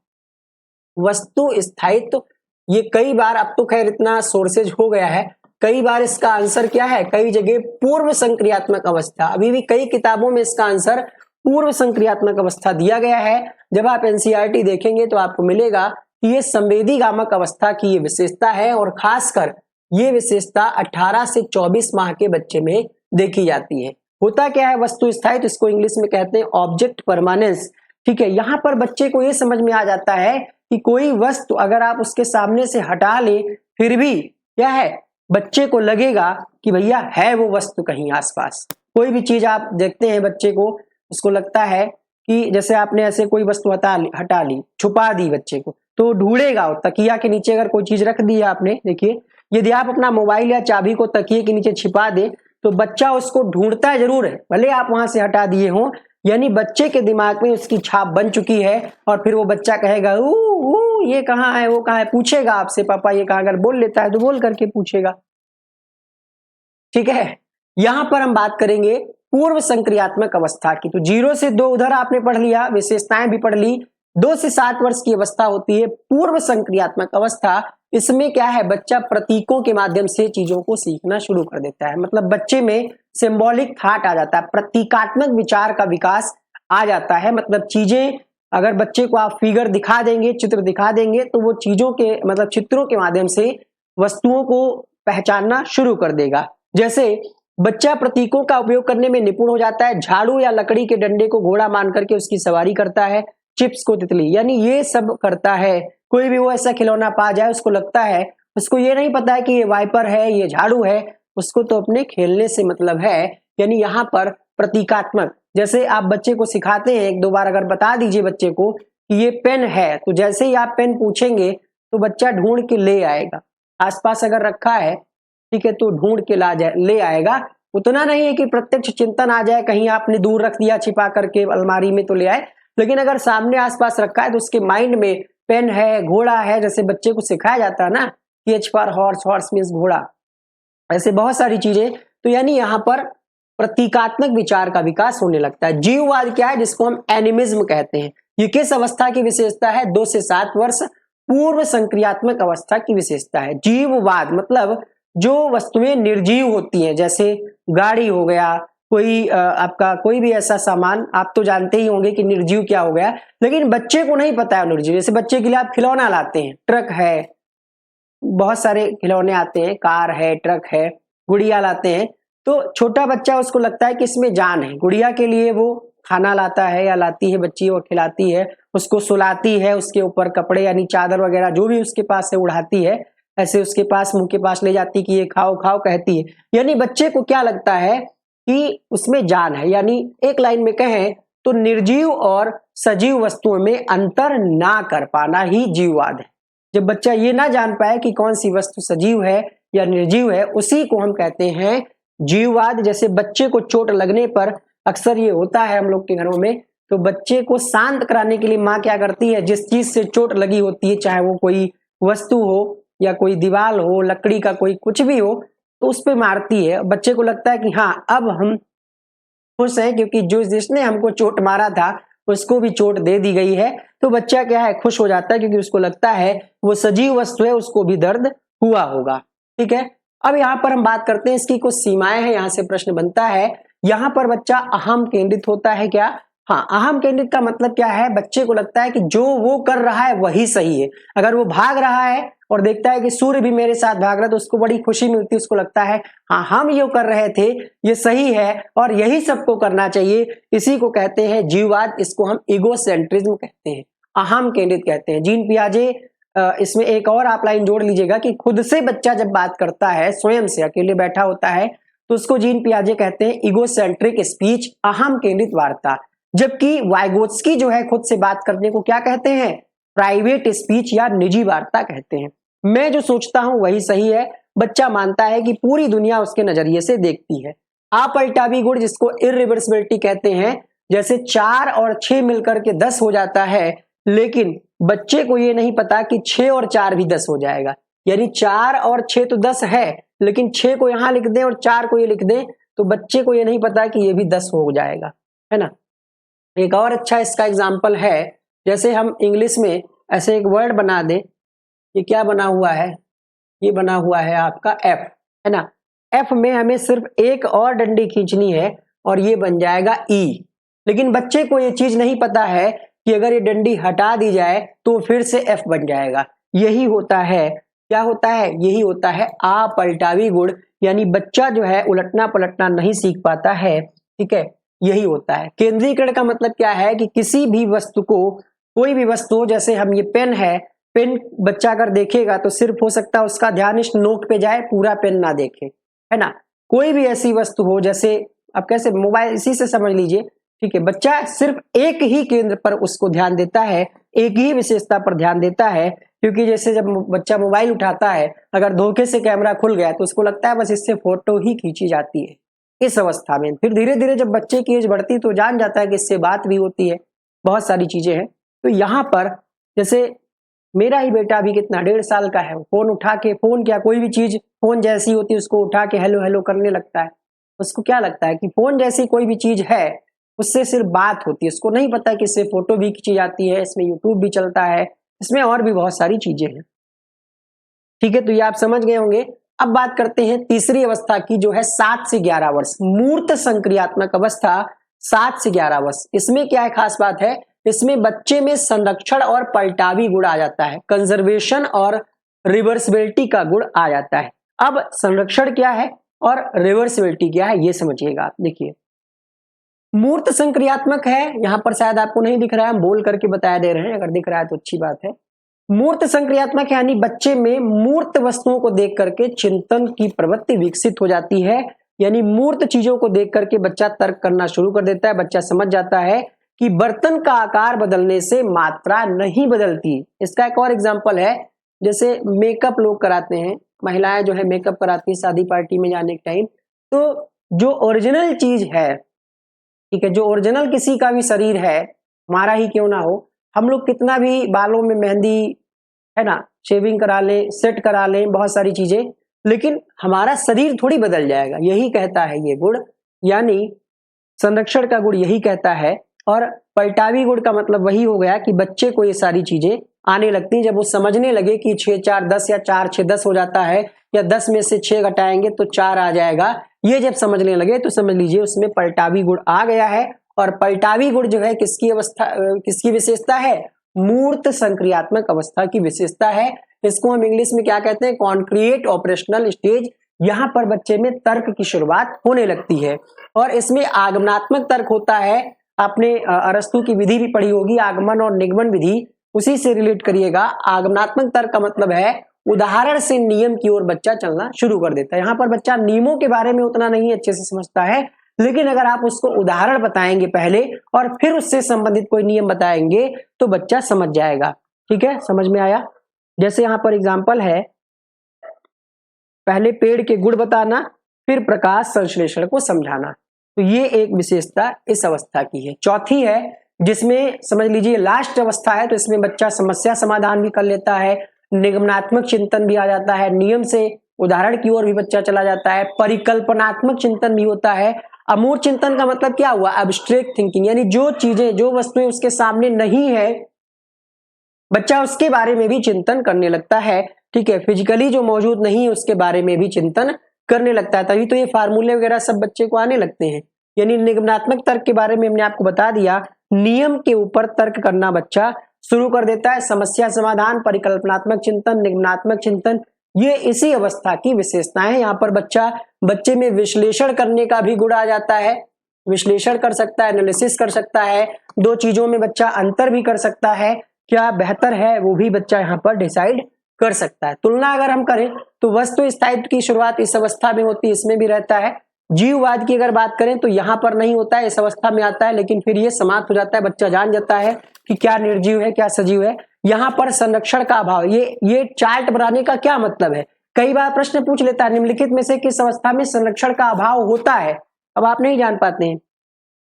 वस्तु स्थायित्व ये कई बार, अब तो खैर इतना सोर्सेज हो गया है, कई बार इसका आंसर क्या है, कई जगह पूर्व संक्रियात्मक अवस्था, अभी भी कई किताबों में इसका आंसर पूर्व संक्रियात्मक अवस्था दिया गया है। जब आप एनसीईआरटी देखेंगे तो आपको मिलेगा कि ये संवेदी गामक अवस्था की ये विशेषता है, और खासकर ये विशेषता 18 से 24 माह के बच्चे में देखी जाती है। होता क्या है वस्तु स्थायित्व, इसको इंग्लिश में कहते हैं ऑब्जेक्ट परमानेंस। ठीक है, यहाँ पर बच्चे को ये समझ में आ जाता है कि कोई वस्तु अगर आप उसके सामने से हटा ले, फिर भी क्या है, बच्चे को लगेगा कि भैया है वो वस्तु कहीं आसपास। कोई भी चीज आप देखते हैं बच्चे को, उसको लगता है कि जैसे आपने ऐसे कोई वस्तु हटा ली, छुपा दी बच्चे को, तो ढूंढेगा। तकिया के नीचे अगर कोई चीज रख दी है आपने, देखिए यदि आप अपना मोबाइल या चाबी को तकिए के नीचे छिपा दे तो बच्चा उसको ढूंढता जरूर है, भले आप वहां से हटा दिए हो। यानी बच्चे के दिमाग में उसकी छाप बन चुकी है, और फिर वो बच्चा कहेगा ये कहाँ है, वो कहाँ है, पूछेगा आपसे पापा ये कहाँ। अगर बोल लेता है तो बोल करके पूछेगा। ठीक है, यहां पर हम बात करेंगे पूर्व संक्रियात्मक अवस्था की। तो 0 से 2 उधर आपने पढ़ लिया, विशेषताएं भी पढ़ ली। 2 से 7 वर्ष की अवस्था होती है पूर्व संक्रियात्मक अवस्था। इसमें क्या है, बच्चा प्रतीकों के माध्यम से चीजों को सीखना शुरू कर देता है। मतलब बच्चे में सिंबॉलिक थॉट आ जाता है, प्रतीकात्मक विचार का विकास आ जाता है। मतलब चीजें अगर बच्चे को आप फिगर दिखा देंगे, चित्र दिखा देंगे, तो वो चीजों के मतलब चित्रों के माध्यम से वस्तुओं को पहचानना शुरू कर देगा। जैसे बच्चा प्रतीकों का उपयोग करने में निपुण हो जाता है। झाड़ू या लकड़ी के डंडे को घोड़ा मान करके उसकी सवारी करता है, चिप्स को तितली, यानी ये सब करता है। कोई भी वो ऐसा खिलौना पा जाए, उसको लगता है, उसको ये नहीं पता है कि ये वाइपर है, ये झाड़ू है, उसको तो अपने खेलने से मतलब है। यानी यहाँ पर प्रतीकात्मक, जैसे आप बच्चे को सिखाते हैं, 1-2 बार अगर बता दीजिए बच्चे को कि ये पेन है, तो जैसे ही आप पेन पूछेंगे तो बच्चा ढूंढ के ले आएगा। आसपास अगर रखा है, ठीक है, तो ढूंढ के ले आएगा। उतना नहीं है कि प्रत्यक्ष चिंतन आ जाए, कहीं आपने दूर रख दिया छिपा करके अलमारी में तो ले आए, लेकिन अगर सामने आसपास रखा है तो उसके माइंड में पेन है, घोड़ा है, जैसे बच्चे को सिखाया जाता है ना, H for horse, horse means घोड़ा, ऐसे बहुत सारी चीजें। तो यानी यहाँ पर प्रतीकात्मक विचार का विकास होने लगता है। जीववाद क्या है, जिसको हम एनिमिज्म कहते हैं, ये किस अवस्था की विशेषता है? 2 से 7 वर्ष पूर्व संक्रियात्मक अवस्था की विशेषता है। जीववाद मतलब जो वस्तुएं निर्जीव होती हैं, जैसे गाड़ी हो गया, कोई आपका कोई भी ऐसा सामान, आप तो जानते ही होंगे कि निर्जीव क्या हो गया, लेकिन बच्चे को नहीं पता है निर्जीव। जैसे बच्चे के लिए आप खिलौना लाते हैं, ट्रक है, बहुत सारे खिलौने आते हैं, कार है, ट्रक है, गुड़िया लाते हैं, तो छोटा बच्चा उसको लगता है कि इसमें जान है। गुड़िया के लिए वो खाना लाता है या लाती है बच्ची और खिलाती है, उसको सुलाती है, उसके ऊपर कपड़े यानी चादर वगैरह जो भी उसके पास है उड़ाती है, ऐसे उसके पास मुंह के पास ले जाती कि ये खाओ खाओ कहती है। यानी बच्चे को क्या लगता है कि उसमें जान है। यानी एक लाइन में कहें तो निर्जीव और सजीव वस्तुओं में अंतर ना कर पाना ही जीववाद है। जब बच्चा ये ना जान पाए कि कौन सी वस्तु सजीव है या निर्जीव है, उसी को हम कहते हैं जीववाद। जैसे बच्चे को चोट लगने पर अक्सर ये होता है हम लोग के घरों में, तो बच्चे को शांत कराने के लिए माँ क्या करती है, जिस चीज से चोट लगी होती है, चाहे वो कोई वस्तु हो या कोई दीवार हो, लकड़ी का कोई कुछ भी हो, तो उस पे मारती है। बच्चे को लगता है कि हाँ अब हम खुश हैं, क्योंकि जो जिसने हमको चोट मारा था उसको भी चोट दे दी गई है, तो बच्चा क्या है, खुश हो जाता है, क्योंकि उसको लगता है वो सजीव वस्तु है, उसको भी दर्द हुआ होगा। ठीक है, अब यहाँ पर हम बात करते हैं, इसकी कुछ सीमाएं हैं, यहाँ से प्रश्न बनता है। यहाँ पर बच्चा अहम केंद्रित होता है क्या? हाँ, अहम केंद्रित का मतलब क्या है, बच्चे को लगता है कि जो वो कर रहा है वही सही है। अगर वो भाग रहा है और देखता है कि सूर्य भी मेरे साथ भाग रहा है, तो उसको बड़ी खुशी मिलती है, उसको लगता है हाँ, हम ये कर रहे थे ये सही है और यही सबको करना चाहिए। इसी को कहते हैं जीववाद, इसको हम इगोसेंट्रिज्म कहते हैं, अहम केंद्रित कहते हैं। जीन पियाजे इसमें एक और आप लाइन जोड़ लीजिएगा कि खुद से बच्चा जब बात करता है, स्वयं से अकेले बैठा होता है, तो उसको जीन पियाजे कहते हैं इगोसेंट्रिक स्पीच, अहम केंद्रित वार्ता। जबकि वाइगोत्स्की जो है खुद से बात करने को क्या कहते हैं, प्राइवेट स्पीच या निजी वार्ता कहते हैं। मैं जो सोचता हूं वही सही है, बच्चा मानता है कि पूरी दुनिया उसके नजरिए से देखती है। अपलटावी गुण, जिसको इरिवर्सिबिलिटी कहते हैं, जैसे 4 और 6 मिलकर के 10 हो जाता है, लेकिन बच्चे को ये नहीं पता कि 6 और 4 भी 10 हो जाएगा। यानी 4 और 6 तो 10 है, लेकिन 6 को यहां लिख दें और 4 को ये लिख दें, तो बच्चे को ये नहीं पता कि ये भी 10 हो जाएगा, है ना। एक और अच्छा इसका एग्जाम्पल है, जैसे हम इंग्लिश में ऐसे एक वर्ड बना दें, ये क्या बना हुआ है, ये बना हुआ है आपका एफ, है ना। एफ में हमें सिर्फ एक और डंडी खींचनी है और ये बन जाएगा ई। लेकिन बच्चे को ये चीज नहीं पता है कि अगर ये डंडी हटा दी जाए तो फिर से एफ बन जाएगा। यही होता है, क्या होता है, यही होता है अपलटावी गुण, यानी बच्चा जो है उलटना पलटना नहीं सीख पाता है। ठीक है, यही होता है। केंद्रीकरण का मतलब क्या है कि किसी भी वस्तु को, कोई भी वस्तु, जैसे हम ये पेन है, पेन बच्चा अगर देखेगा तो सिर्फ हो सकता है उसका ध्यान इस नोक पे जाए, पूरा पेन ना देखे, है ना। कोई भी ऐसी वस्तु हो, जैसे अब कैसे मोबाइल, इसी से समझ लीजिए। ठीक है, बच्चा सिर्फ एक ही केंद्र पर उसको ध्यान देता है, एक ही विशेषता पर ध्यान देता है, क्योंकि जैसे जब बच्चा मोबाइल उठाता है, अगर धोखे से कैमरा खुल गया तो उसको लगता है बस इससे फोटो ही खींची जाती है। इस अवस्था में फिर धीरे धीरे जब बच्चे की एज बढ़ती तो जान जाता है कि इससे बात भी होती है, बहुत सारी चीजें हैं। तो यहाँ पर जैसे मेरा ही बेटा अभी कितना 1.5 साल का है, फोन उठा के, फोन क्या, कोई भी चीज फोन जैसी होती है उसको उठा के हेलो हेलो करने लगता है। उसको क्या लगता है कि फोन जैसी कोई भी चीज है उससे सिर्फ बात होती है, उसको नहीं पता कि इससे फोटो भी खींची जाती है, इसमें यूट्यूब भी चलता है, इसमें और भी बहुत सारी चीजें हैं। ठीक है, तो ये आप समझ गए होंगे। अब बात करते हैं तीसरी अवस्था की, जो है 7 से 11 वर्ष, मूर्त संक्रियात्मक अवस्था, 7 से 11 वर्ष। इसमें क्या है खास बात है, इसमें बच्चे में संरक्षण और पलटावी गुण आ जाता है, कंजर्वेशन और रिवर्सिबिलिटी का गुण आ जाता है। अब संरक्षण क्या है और रिवर्सिबिलिटी क्या है, ये समझिएगा आप। देखिए, मूर्त संक्रियात्मक है, यहां पर शायद आपको नहीं दिख रहा है, हम बोल करके बताया दे रहे हैं, अगर दिख रहा है तो अच्छी बात है। मूर्त संक्रियात्मक यानी बच्चे में मूर्त वस्तुओं को देख करके चिंतन की प्रवृत्ति विकसित हो जाती है, यानी मूर्त चीजों को देख करके बच्चा तर्क करना शुरू कर देता है। बच्चा समझ जाता है कि बर्तन का आकार बदलने से मात्रा नहीं बदलती। इसका एक और एग्जांपल है, जैसे मेकअप लोग कराते हैं, महिलाएं जो है मेकअप कराती है शादी पार्टी में जाने के टाइम, तो जो ओरिजिनल चीज है, ठीक है, जो ओरिजिनल किसी का भी शरीर है, हमारा ही क्यों ना हो, हम लोग कितना भी बालों में मेहंदी, है ना, शेविंग करा लें, सेट करा लें, बहुत सारी चीजें, लेकिन हमारा शरीर थोड़ी बदल जाएगा। यही कहता है ये गुण, यानी संरक्षण का गुण यही कहता है। और पलटावी गुण का मतलब वही हो गया कि बच्चे को ये सारी चीजें आने लगती, जब वो समझने लगे कि 6 4 10 या 4 6 10 हो जाता है, या 10 में से 6 घटाएंगे तो 4 आ जाएगा, ये जब समझने लगे तो समझ लीजिए उसमें पलटावी गुण आ गया है। और पलटावी गुण जो है किसकी अवस्था, किसकी विशेषता है, मूर्त संक्रियात्मक अवस्था की विशेषता है। इसको हम इंग्लिश में क्या कहते हैं, कॉन्क्रिएट ऑपरेशनल स्टेज। यहाँ पर बच्चे में तर्क की शुरुआत होने लगती है और इसमें आगमनात्मक तर्क होता है। आपने अरस्तु की विधि भी पढ़ी होगी, आगमन और निगमन विधि, उसी से रिलेट करिएगा। आगमनात्मक तर्क का मतलब है उदाहरण से नियम की ओर बच्चा चलना शुरू कर देता है। यहाँ पर बच्चा नियमों के बारे में उतना नहीं अच्छे से समझता है, लेकिन अगर आप उसको उदाहरण बताएंगे पहले और फिर उससे संबंधित कोई नियम बताएंगे तो बच्चा समझ जाएगा। ठीक है, समझ में आया। जैसे यहाँ पर एग्जाम्पल है, पहले पेड़ के गुण बताना, फिर प्रकाश संश्लेषण को समझाना, तो ये एक विशेषता इस अवस्था की है। चौथी है, जिसमें समझ लीजिए लास्ट अवस्था है, तो इसमें बच्चा समस्या समाधान भी कर लेता है, निगमनात्मक चिंतन भी आ जाता है, नियम से उदाहरण की ओर भी बच्चा चला जाता है, परिकल्पनात्मक चिंतन भी होता है, अमूर्त चिंतन का मतलब क्या हुआ? एब्स्ट्रैक्ट थिंकिंग, यानी जो चीजें, जो वस्तुएं उसके सामने नहीं है, बच्चा उसके बारे में भी चिंतन करने लगता है। ठीक है, फिजिकली जो मौजूद नहीं है उसके बारे में भी चिंतन करने लगता है, तभी तो ये फार्मूले वगैरह सब बच्चे को आने लगते हैं। यानी निगमनात्मक तर्क के बारे में हमने आपको बता दिया, नियम के ऊपर तर्क करना बच्चा शुरू कर देता है। समस्या समाधान, परिकल्पनात्मक चिंतन, निगमनात्मक चिंतन, ये इसी अवस्था की विशेषताएं हैं। यहाँ पर बच्चे में विश्लेषण करने का भी गुण आ जाता है, विश्लेषण कर सकता है, एनालिसिस कर सकता है, दो चीजों में बच्चा अंतर भी कर सकता है, क्या बेहतर है वो भी बच्चा यहाँ पर डिसाइड कर सकता है। तुलना अगर हम करें तो वस्तु स्थायित्व की शुरुआत इस अवस्था में होती है, इसमें भी रहता है। जीववाद की अगर बात करें तो यहाँ पर नहीं होता है, इस अवस्था में आता है, लेकिन फिर ये समाप्त हो जाता है, बच्चा जान जाता है कि क्या निर्जीव है क्या सजीव है। यहाँ पर संरक्षण का अभाव, ये चार्ट बनाने का क्या मतलब है? कई बार प्रश्न पूछ लेता है निम्नलिखित में से किस अवस्था में संरक्षण का अभाव होता है, अब आप नहीं जान पाते हैं।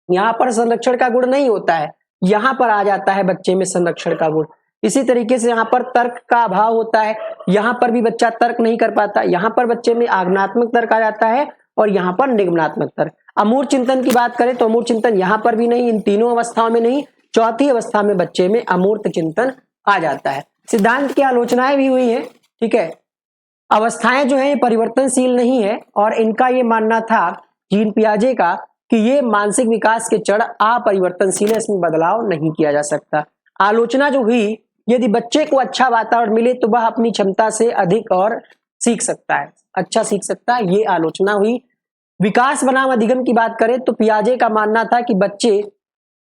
यहाँ पर संरक्षण का गुण नहीं होता है, यहाँ पर आ जाता है बच्चे में संरक्षण का गुण। इसी तरीके से यहाँ पर तर्क का अभाव होता है, यहाँ पर भी बच्चा तर्क नहीं कर पाता, यहाँ पर बच्चे में आज्ञानात्मक तर्क आ जाता है और यहाँ पर निगमनात्मक तर्क। अमूर्त चिंतन की बात करें तो अमूर्त चिंतन यहाँ पर भी नहीं, इन तीनों अवस्थाओं में नहीं, चौथी अवस्था में बच्चे में अमूर्त चिंतन आ जाता है। सिद्धांत की आलोचनाएं भी हुई है। ठीक है, अवस्थाएं जो है परिवर्तनशील नहीं है और इनका ये मानना था जीन पियाजे का कि ये मानसिक विकास के चरण अपरिवर्तनशील है, इसमें बदलाव नहीं किया जा सकता। आलोचना जो हुई, यदि बच्चे को अच्छा वातावरण मिले तो वह अपनी क्षमता से अधिक और सीख सकता है, अच्छा सीख सकता है, ये आलोचना हुई। विकास बनाम अधिगम की बात करें तो पियाजे का मानना था कि बच्चे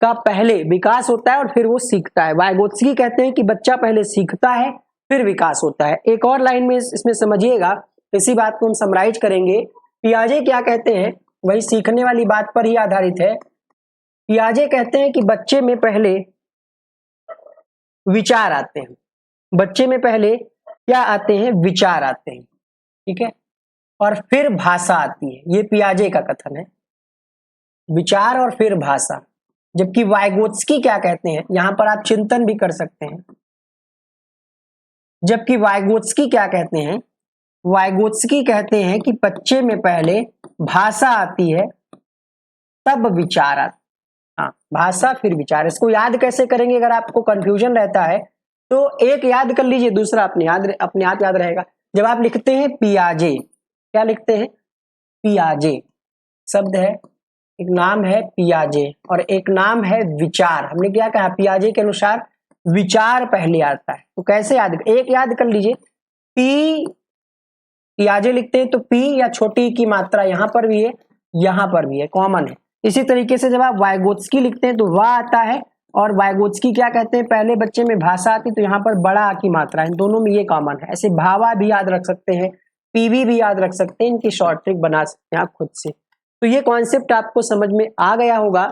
का पहले विकास होता है और फिर वो सीखता है। वाइगोत्स्की कहते हैं कि बच्चा पहले सीखता है फिर विकास होता है। एक और लाइन में इसमें समझिएगा, इसी बात को हम समराइज करेंगे। पियाजे क्या कहते हैं, वही सीखने वाली बात पर ही आधारित है। पियाजे कहते हैं कि बच्चे में पहले विचार आते हैं, बच्चे में पहले क्या आते हैं? विचार आते हैं। ठीक है, और फिर भाषा आती है, ये पियाजे का कथन है, विचार और फिर भाषा। जबकि वाइगोत्स्की क्या कहते हैं, यहां पर आप चिंतन भी कर सकते हैं। जबकि वाइगोत्स्की क्या कहते हैं, वाइगोत्स्की कहते हैं कि बच्चे में पहले भाषा आती है तब विचार आता। हाँ, भाषा फिर विचार। इसको याद कैसे करेंगे अगर आपको कंफ्यूजन रहता है तो एक याद कर लीजिए, दूसरा अपने आप याद रहेगा। जब आप लिखते हैं पियाजे, क्या लिखते हैं? पियाजे शब्द है, एक नाम है पियाजे और एक नाम है विचार। हमने क्या कहा? पियाजे के अनुसार विचार पहले आता है। तो कैसे याद? एक याद कर लीजिए, पी, पियाजे लिखते हैं तो पी या छोटी की मात्रा यहां पर भी है, यहां पर भी है, कॉमन है। इसी तरीके से जब आप वाइगोत्स्की लिखते हैं तो वाह आता है, और वाइगोत्स्की क्या कहते हैं? पहले बच्चे में भाषा आती तो यहाँ पर बड़ा आ की मात्रा, इन दोनों में ये कॉमन है। ऐसे भावा भी याद रख सकते हैं, पीवी भी याद रख सकते हैं, इनकी शॉर्ट ट्रिक बना सकते हैं आप खुद से। तो ये कॉन्सेप्ट आपको समझ में आ गया होगा।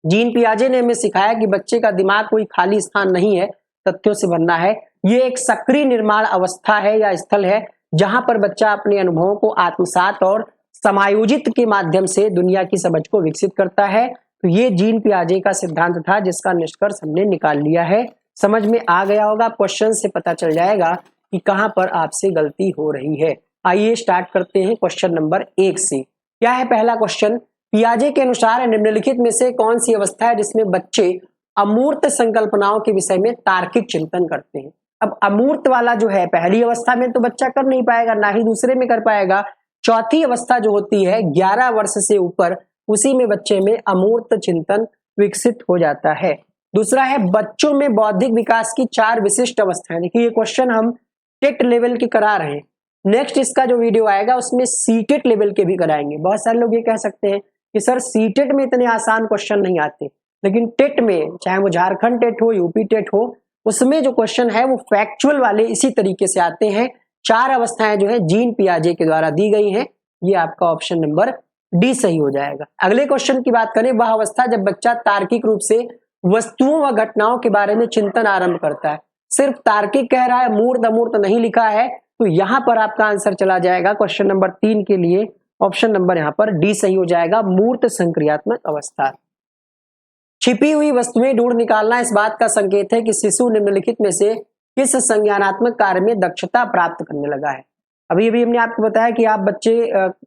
जीन पियाजे ने हमें सिखाया कि बच्चे का दिमाग कोई खाली स्थान नहीं है, तथ्यों से भरना है। ये एक सक्रिय निर्माण अवस्था है या स्थल है जहां पर बच्चा अपने अनुभवों को आत्मसात और समायोजित के माध्यम से दुनिया की समझ को विकसित करता है। तो ये जीन पियाजे का सिद्धांत था जिसका निष्कर्ष हमने निकाल लिया है। समझ में आ गया होगा, क्वेश्चन से पता चल जाएगा कि कहां पर आपसे गलती हो रही है। आइए स्टार्ट करते हैं क्वेश्चन नंबर 1 से। क्या है पहला क्वेश्चन? पियाजे के अनुसार निम्नलिखित में से कौन सी अवस्था है जिसमें बच्चे अमूर्त संकल्पनाओं के विषय में तार्किक चिंतन करते हैं? अब अमूर्त वाला जो है पहली अवस्था में तो बच्चा कर नहीं पाएगा, ना ही दूसरे में कर पाएगा। चौथी अवस्था जो होती है 11 वर्ष से ऊपर, उसी में बच्चे में अमूर्त चिंतन विकसित हो जाता है। दूसरा है बच्चों में बौद्धिक विकास की 4 विशिष्ट अवस्थाएं। देखिए ये क्वेश्चन हम टेट लेवल के करा रहे हैं, नेक्स्ट इसका जो वीडियो आएगा उसमें सीटेट लेवल के भी कराएंगे। बहुत सारे लोग ये कह सकते हैं कि सर सीटेट में इतने आसान क्वेश्चन नहीं आते, लेकिन टेट में, चाहे वो झारखंड टेट हो, यूपी टेट हो, उसमें जो क्वेश्चन है वो फैक्चुअल वाले इसी तरीके से आते हैं। 4 अवस्थाएं जो है जीन पियाजे के द्वारा दी गई हैं। ये आपका ऑप्शन नंबर डी सही हो जाएगा। अगले क्वेश्चन की बात करें, वह अवस्था जब बच्चा तार्किक रूप से वस्तुओं व घटनाओं के बारे में चिंतन आरंभ करता है। सिर्फ तार्किक कह रहा है, मूर्त अमूर्त नहीं लिखा है, तो यहां पर आपका आंसर चला जाएगा क्वेश्चन नंबर 3 के लिए, ऑप्शन नंबर यहां पर डी सही हो जाएगा, मूर्त संक्रियात्मक अवस्था। छिपी हुई वस्तुएं ढूंढ निकालना इस बात का संकेत है कि शिशु निम्नलिखित में से किस संज्ञानात्मक कार्य में दक्षता प्राप्त करने लगा है। अभी अभी हमने आपको बताया कि आप बच्चे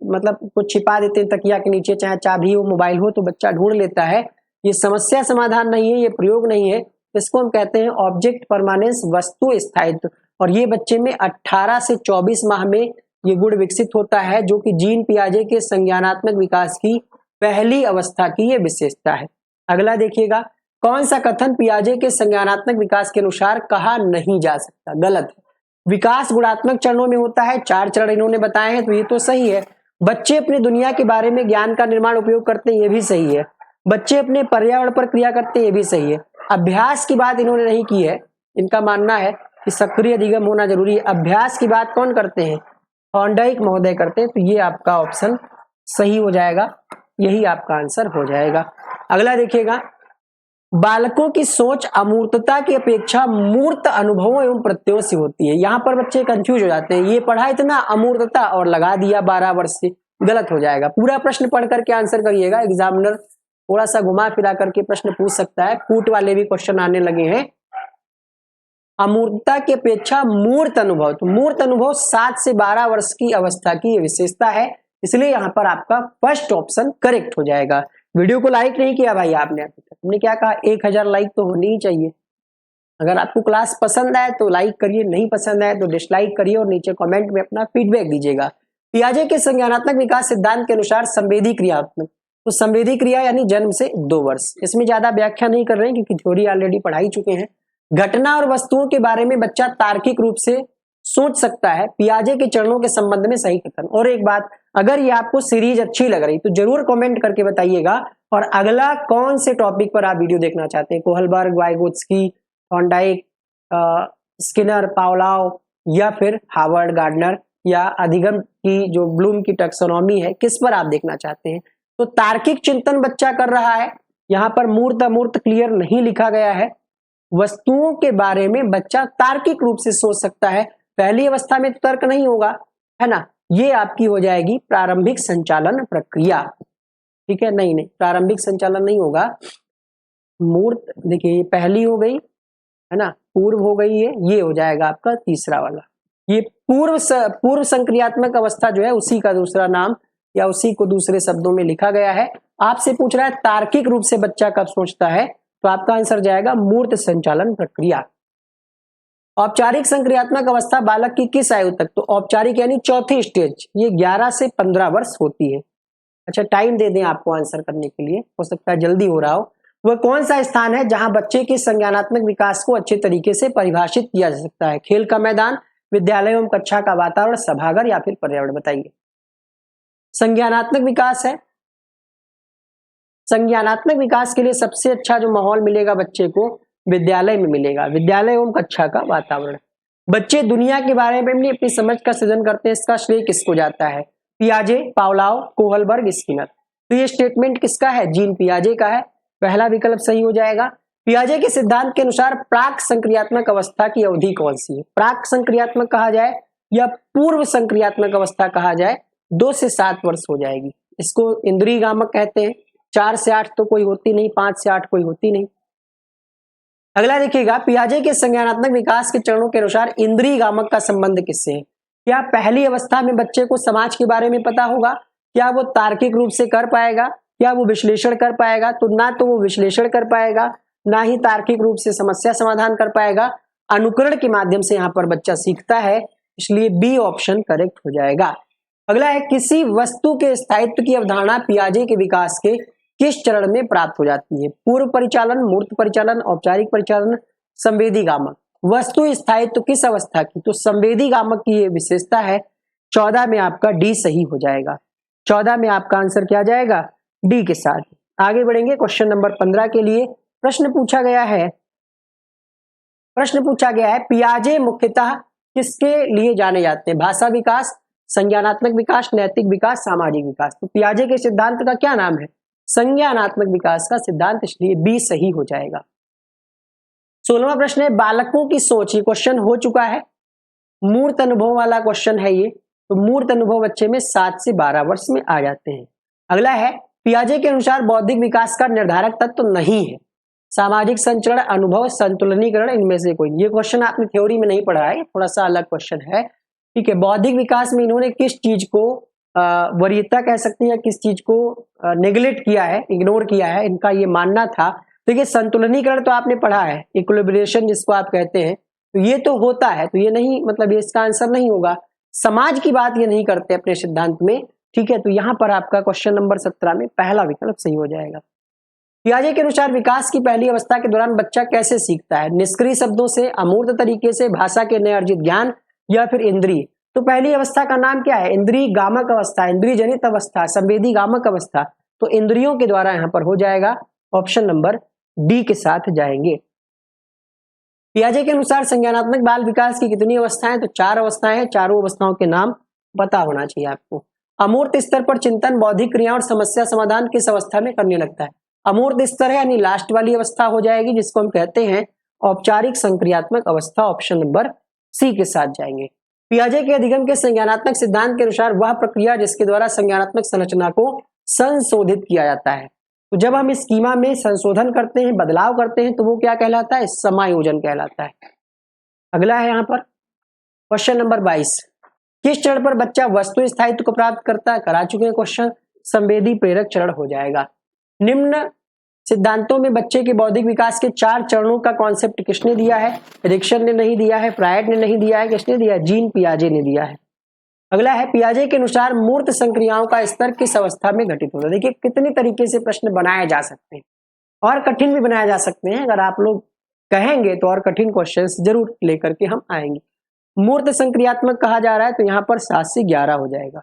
मतलब कुछ छिपा देते हैं तकिया के नीचे, चाहे चाबी हो मोबाइल हो तो बच्चा ढूंढ लेता है। ये समस्या समाधान नहीं है, ये प्रयोग नहीं है, इसको हम कहते हैं ऑब्जेक्ट परमानेंस, वस्तु स्थायित्व। और ये बच्चे में 18 से 24 माह में ये गुण विकसित होता है, जो कि जीन पियाजे के संज्ञानात्मक विकास की पहली अवस्था की ये विशेषता है। अगला देखिएगा, कौन सा कथन पियाजे के संज्ञानात्मक विकास के अनुसार कहा नहीं जा सकता? गलत है। विकास गुणात्मक चरणों में होता है, 4 चरण इन्होंने बताए हैं तो ये तो सही है। बच्चे अपनी दुनिया के बारे में ज्ञान का निर्माण उपयोग करते हैं, ये भी सही है। बच्चे अपने पर्यावरण पर क्रिया करते हैं, ये भी सही है। अभ्यास की बात इन्होंने नहीं की है, इनका मानना है कि सक्रिय अधिगम होना जरूरी है। अभ्यास की बात कौन करते हैं? थॉर्नडाइक महोदय करते हैं, तो ये आपका ऑप्शन सही हो जाएगा, यही आपका आंसर हो जाएगा। अगला देखिएगा, बालकों की सोच अमूर्तता की अपेक्षा मूर्त अनुभवों एवं प्रत्ययों से होती है। यहाँ पर बच्चे कंफ्यूज हो जाते हैं, ये पढ़ा इतना अमूर्तता और लगा दिया 12 वर्ष से, गलत हो जाएगा। पूरा प्रश्न पढ़ करके आंसर करिएगा, एग्जामिनर थोड़ा सा घुमा फिरा करके प्रश्न पूछ सकता है, कूट वाले भी क्वेश्चन आने लगे हैं। अमूर्तता की अपेक्षा मूर्त अनुभव, तो मूर्त अनुभव 7 से 12 वर्ष की अवस्था की विशेषता है, इसलिए यहाँ पर आपका फर्स्ट ऑप्शन करेक्ट हो जाएगा। वीडियो को लाइक नहीं किया भाई आपने अभी तक, हमने क्या कहा 1000 लाइक तो होनी ही चाहिए। अगर आपको क्लास पसंद आए तो लाइक करिए, नहीं पसंद आए तो डिसलाइक करिए और नीचे कमेंट में अपना फीडबैक दीजिएगा। पियाजे के संज्ञानात्मक विकास सिद्धांत के अनुसार संवेदी क्रियात्मक, तो संवेदी क्रिया यानी जन्म से 2 वर्ष, इसमें ज्यादा व्याख्या नहीं कर रहे हैं क्योंकि थ्योरी ऑलरेडी पढ़ा ही चुके हैं। घटना और वस्तुओं के बारे में बच्चा तार्किक रूप से सोच सकता है, पियाजे के चरणों के संबंध में सही कथन। और एक बात, अगर ये आपको सीरीज अच्छी लग रही तो जरूर कमेंट करके बताइएगा। और अगला कौन से टॉपिक पर आप वीडियो देखना चाहते हैं, Kohlberg, Vygotsky, Thorndike, Skinner, Pavlov या फिर हार्वर्ड गार्डनर या अधिगम की जो ब्लूम की टैक्सोनॉमी है, किस पर आप देखना चाहते हैं? तो तार्किक चिंतन बच्चा कर रहा है, यहाँ पर मूर्त अमूर्त क्लियर नहीं लिखा गया है। वस्तुओं के बारे में बच्चा तार्किक रूप से सोच सकता है, पहली अवस्था में तो तर्क नहीं होगा, है ना। ये आपकी हो जाएगी प्रारंभिक संचालन प्रक्रिया, ठीक है। नहीं, प्रारंभिक संचालन नहीं होगा, मूर्त देखिए ये पहली हो गई, है ना, पूर्व हो गई है, ये हो जाएगा आपका तीसरा वाला। ये पूर्व संक्रियात्मक अवस्था जो है उसी का दूसरा नाम या उसी को दूसरे शब्दों में लिखा गया है। आपसे पूछ रहा है तार्किक रूप से बच्चा कब सोचता है, तो आपका आंसर जाएगा मूर्त संचालन प्रक्रिया। औपचारिक संक्रियात्मक अवस्था बालक की किस आयु तक? तो औपचारिक यानी चौथी स्टेज, ये 11 से 15 वर्ष होती है। अच्छा, टाइम दे दें आपको आंसर करने के लिए, हो सकता है जल्दी हो रहा हो। वह कौन सा स्थान है जहां बच्चे के संज्ञानात्मक विकास को अच्छे तरीके से परिभाषित किया जा सकता है? खेल का मैदान, विद्यालय एवं कक्षा का वातावरण, सभागार या फिर पर्यावरण? बताइए। संज्ञानात्मक विकास है, संज्ञानात्मक विकास के लिए सबसे अच्छा जो माहौल मिलेगा बच्चे को विद्यालय में मिलेगा, विद्यालय एवं कक्षा का वातावरण। बच्चे दुनिया के बारे में अपनी समझ का सृजन करते हैं, इसका श्रेय किसको जाता है? पियाजे, पावलोव, कोहलबर्ग, स्किनर। तो ये स्टेटमेंट किसका है? जीन पियाजे का है, पहला विकल्प सही हो जाएगा। पियाजे के सिद्धांत के अनुसार प्राक संक्रियात्मक अवस्था की अवधि कौन सी है? प्राक संक्रियात्मक कहा जाए या पूर्व संक्रियात्मक अवस्था कहा जाए, 2 से 7 वर्ष हो जाएगी। इसको इंद्रिय गामक कहते हैं। 4 से 8 तो कोई होती नहीं, 5 से 8 कोई होती नहीं। अगला देखिएगा, पियाजे के संज्ञानात्मक विकास के चरणों के अनुसार इंद्रिय गामक का संबंध किससे है? क्या पहली अवस्था में बच्चे को समाज के बारे में पता होगा? क्या वो तार्किक रूप से कर पाएगा? क्या वो विश्लेषण कर पाएगा? तो ना तो वो विश्लेषण कर पाएगा, ना ही तार्किक रूप से समस्या समाधान कर पाएगा। अनुकरण के माध्यम से यहाँ पर बच्चा सीखता है, इसलिए बी ऑप्शन करेक्ट हो जाएगा। अगला है, किसी वस्तु के स्थायित्व की अवधारणा पियाजे के विकास के किस चरण में प्राप्त हो जाती है? पूर्व परिचालन, मूर्त परिचालन, औपचारिक परिचालन, संवेदी गामक। वस्तु स्थायित्व किस अवस्था की? तो संवेदी गामक की ये विशेषता है। 14 में आपका डी सही हो जाएगा। 14 में आपका आंसर क्या जाएगा? डी के साथ। आगे बढ़ेंगे क्वेश्चन नंबर 15 के लिए। प्रश्न पूछा गया है पियाजे मुख्यतः किसके लिए जाने जाते हैं? भाषा विकास, संज्ञानात्मक विकास, नैतिक विकास, सामाजिक विकास। तो पियाजे के सिद्धांत का क्या नाम है? संज्ञानात्मक विकास का सिद्धांत, इसलिए बी सही हो जाएगा। 16वां प्रश्न है, बालकों की सोच। ये क्वेश्चन हो चुका है, मूर्त अनुभव वाला क्वेश्चन है ये। तो मूर्त अनुभव बच्चे में 7 से 12 वर्ष में आ जाते हैं। अगला है, पियाजे के अनुसार बौद्धिक विकास का निर्धारक तत्व नहीं है। सामाजिक संचरण, अनुभव, संतुलनीकरण, इनमें से कोई। ये क्वेश्चन आपने थ्योरी में नहीं पढ़ा है, थोड़ा सा अलग क्वेश्चन है। ठीक है, बौद्धिक विकास में इन्होंने किस चीज को वरीयता कह सकते हैं, किस चीज को नेग्लेक्ट किया है, इग्नोर किया है, इनका ये मानना था। देखिए संतुलनीकरण तो आपने पढ़ा है, इक्विलिब्रेशन जिसको आप कहते हैं, तो ये तो होता है, तो ये नहीं, मतलब ये इसका आंसर नहीं होगा। समाज की बात ये नहीं करते अपने सिद्धांत में, ठीक है, तो यहां पर आपका क्वेश्चन नंबर 17 में पहला विकल्प सही हो जाएगा। पियाजे के अनुसार विकास की पहली अवस्था के दौरान बच्चा कैसे सीखता है? निष्क्रिय शब्दों से, अमूर्त तरीके से, भाषा के नए अर्जित ज्ञान, या फिर इंद्रिय। तो पहली अवस्था का नाम क्या है? इंद्रिय गामक अवस्था, इंद्रिय जनित अवस्था, संवेदी गामक अवस्था। तो इंद्रियों के द्वारा यहां पर हो जाएगा, ऑप्शन नंबर डी के साथ जाएंगे। पियाजे के अनुसार संज्ञानात्मक बाल विकास की कितनी अवस्थाएं? तो 4 अवस्थाएं हैं, चारों अवस्थाओं के नाम पता होना चाहिए आपको। अमूर्त स्तर पर चिंतन, बौद्धिक क्रिया और समस्या समाधान किस अवस्था में करने लगता है? अमूर्त स्तर है यानी लास्ट वाली अवस्था हो जाएगी, जिसको हम कहते हैं औपचारिक संक्रियात्मक अवस्था, ऑप्शन नंबर सी के साथ जाएंगे। पियाजे के अधिगम के संज्ञानात्मक सिद्धांत के अनुसार वह प्रक्रिया जिसके द्वारा संज्ञानात्मक संरचना को संशोधित किया जाता है। तो जब हम इस स्कीमा में संशोधन करते हैं, बदलाव करते हैं, तो वो क्या कहलाता है? समायोजन कहलाता है। अगला है यहाँ पर क्वेश्चन नंबर 22, किस चरण पर बच्चा वस्तु स्थायित्व को प्राप्त करता है? करा चुके हैं क्वेश्चन, संवेदी प्रेरक चरण हो जाएगा। निम्न सिद्धांतों में बच्चे के बौद्धिक विकास के 4 चरणों का कॉन्सेप्ट किसने दिया है? एरिक्सन ने नहीं दिया है, फ्रायड ने नहीं दिया है, किसने दिया है? जीन पियाजे ने दिया है। अगला है, पियाजे के अनुसार मूर्त संक्रियाओं का स्तर किस अवस्था में घटित होता है? देखिए कितनी तरीके से प्रश्न बनाए जा सकते हैं, और कठिन भी बनाए जा सकते हैं। अगर आप लोग कहेंगे तो और कठिन क्वेश्चंस जरूर लेकर के हम आएंगे। मूर्त संक्रियात्मक कहा जा रहा है, तो यहाँ पर 7 से 11 हो जाएगा।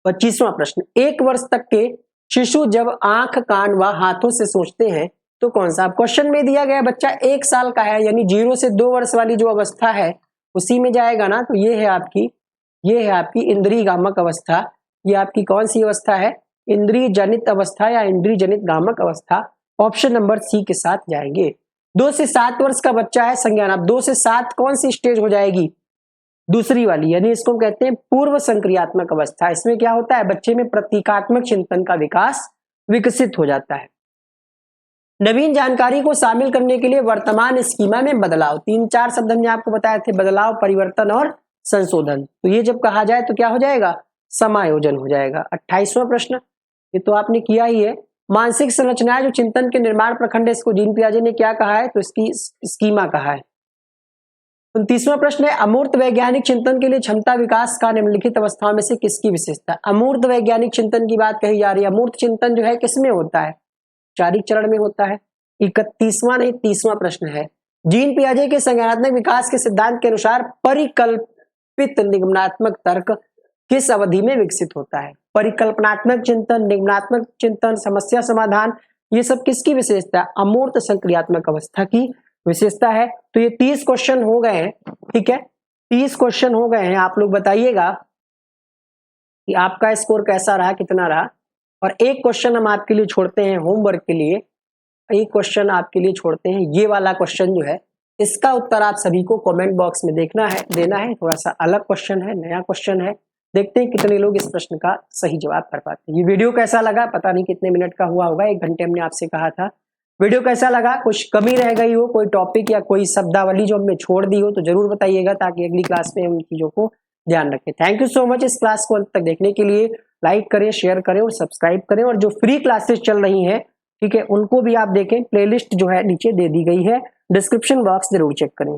25वां प्रश्न, 1 वर्ष तक के शिशु जब आंख, कान व हाथों से सोचते हैं तो कौन सा? क्वेश्चन में दिया गया बच्चा 1 साल का है, यानी 0 से 2 वर्ष वाली जो अवस्था है उसी में जाएगा ना। तो ये है आपकी इंद्रिय गामक अवस्था। ये आपकी कौन सी अवस्था है? इंद्रिय जनित अवस्था या इंद्रिय जनित गामक अवस्था, ऑप्शन नंबर सी के साथ जाएंगे। 2 से 7 वर्ष का बच्चा है संज्ञान, अब 2 से 7 कौन सी स्टेज हो जाएगी? दूसरी वाली, यानी इसको कहते हैं पूर्व संक्रियात्मक अवस्था। इसमें क्या होता है? बच्चे में प्रतीकात्मक चिंतन का विकास विकसित हो जाता है। नवीन जानकारी को शामिल करने के लिए वर्तमान स्कीमा में बदलाव, 3-4 शब्द हमने आपको बताए थे, बदलाव, परिवर्तन और संशोधन। तो ये जब कहा जाए तो क्या हो जाएगा? समायोजन हो जाएगा। 28वां प्रश्न, ये तो आपने किया ही है, मानसिक संरचनाएं जो चिंतन के निर्माण प्रखंड है, इसको जीन पियाजे ने क्या कहा है? तो इसकी स्कीमा कहा है। 29वां प्रश्न है, अमूर्त वैज्ञानिक चिंतन के लिए क्षमता विकास का निम्नलिखित अवस्थाओं में से किसकी विशेषता? अमूर्त वैज्ञानिक चिंतन की बात कही जा रही है। अमूर्त चिंतन जो है किसमें होता है? औपचारिक चरण में होता है। 31वां नहीं 30वां प्रश्न है, जीन पियाजे के संज्ञानात्मक विकास के सिद्धांत के अनुसार परिकल्पित निगमनात्मक तर्क किस अवधि में विकसित होता है? परिकल्पनात्मक चिंतन, निगमनात्मक चिंतन, समस्या समाधान, ये सब किसकी विशेषता है? अमूर्त संक्रियात्मक अवस्था की विशेषता है। तो ये 30 क्वेश्चन हो गए हैं, ठीक है, 30 क्वेश्चन हो गए हैं। आप लोग बताइएगा कि आपका स्कोर कैसा रहा, कितना रहा। और एक क्वेश्चन हम आपके लिए छोड़ते हैं होमवर्क के लिए, एक क्वेश्चन आपके लिए छोड़ते हैं, ये वाला क्वेश्चन जो है इसका उत्तर आप सभी को कमेंट बॉक्स में देना है। थोड़ा सा अलग क्वेश्चन है, नया क्वेश्चन है, देखते हैं कितने लोग इस प्रश्न का सही जवाब कर पाते हैं। ये वीडियो कैसा लगा, पता नहीं कितने मिनट का हुआ होगा, 1 घंटे हमने आपसे कहा था। वीडियो कैसा लगा, कुछ कमी रह गई हो, कोई टॉपिक या कोई शब्दावली जो हमने छोड़ दी हो, तो जरूर बताइएगा, ताकि अगली क्लास में हम उन चीजों को ध्यान रखें। थैंक यू सो मच इस क्लास को अंत तक देखने के लिए। लाइक करें, शेयर करें और सब्सक्राइब करें। और जो फ्री क्लासेस चल रही हैं, ठीक है, उनको भी आप देखें, प्लेलिस्ट जो है नीचे दे दी गई है, डिस्क्रिप्शन बॉक्स जरूर चेक करें।